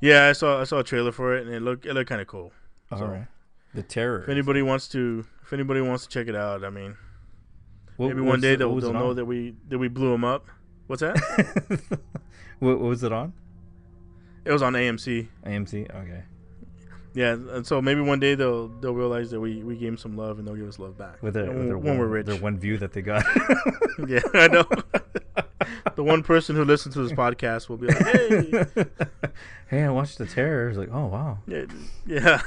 Speaker 6: Yeah, I saw a trailer for it, and it looked kind of cool.
Speaker 5: All right. The Terror.
Speaker 6: If anybody wants to check it out, I mean, maybe one day they'll know that we blew them up. What's that?
Speaker 5: What was it on?
Speaker 6: It was on AMC.
Speaker 5: AMC. Okay.
Speaker 6: Yeah, and so maybe one day they'll realize that we gave them some love, and they'll give us love back.
Speaker 5: When
Speaker 6: we're rich.
Speaker 5: Their one view that they got.
Speaker 6: Yeah, I know. The one person who listens to this podcast will be like, "Hey,
Speaker 5: hey, I watched The Terror." It's like, oh wow.
Speaker 6: Yeah.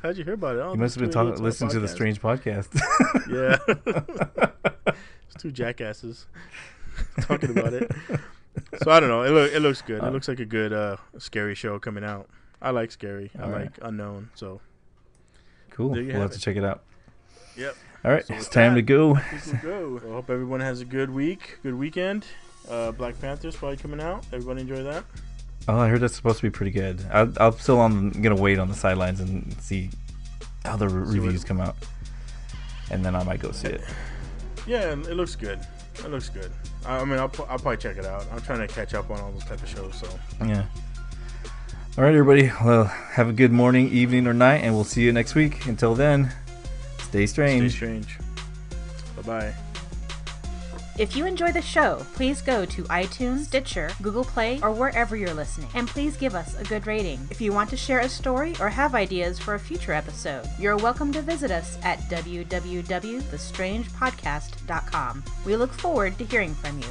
Speaker 6: How'd you hear about it? Oh,
Speaker 5: you must have been listening to the strange podcast.
Speaker 6: Yeah. It's two jackasses talking about it. So I don't know. It looks good. It looks like a good scary show coming out. I like scary. I like unknown. So
Speaker 5: cool. We'll have to check it out.
Speaker 6: Yep.
Speaker 5: All right, so it's time to go.
Speaker 6: I hope everyone has a good week, good weekend. Black Panther's probably coming out. Everybody enjoy that?
Speaker 5: Oh, I heard that's supposed to be pretty good. I'm still gonna wait on the sidelines and see how the reviews come out. and then I might go see it.
Speaker 6: Yeah, it looks good. It looks good. I mean, I'll probably check it out. I'm trying to catch up on all those type of shows. So
Speaker 5: yeah. All right, everybody. Well, have a good morning, evening, or night, and we'll see you next week. Until then, stay strange.
Speaker 6: Stay strange. Bye-bye.
Speaker 4: If you enjoy the show, please go to iTunes, Stitcher, Google Play, or wherever you're listening, and please give us a good rating. If you want to share a story or have ideas for a future episode, you're welcome to visit us at www.thestrangepodcast.com. We look forward to hearing from you.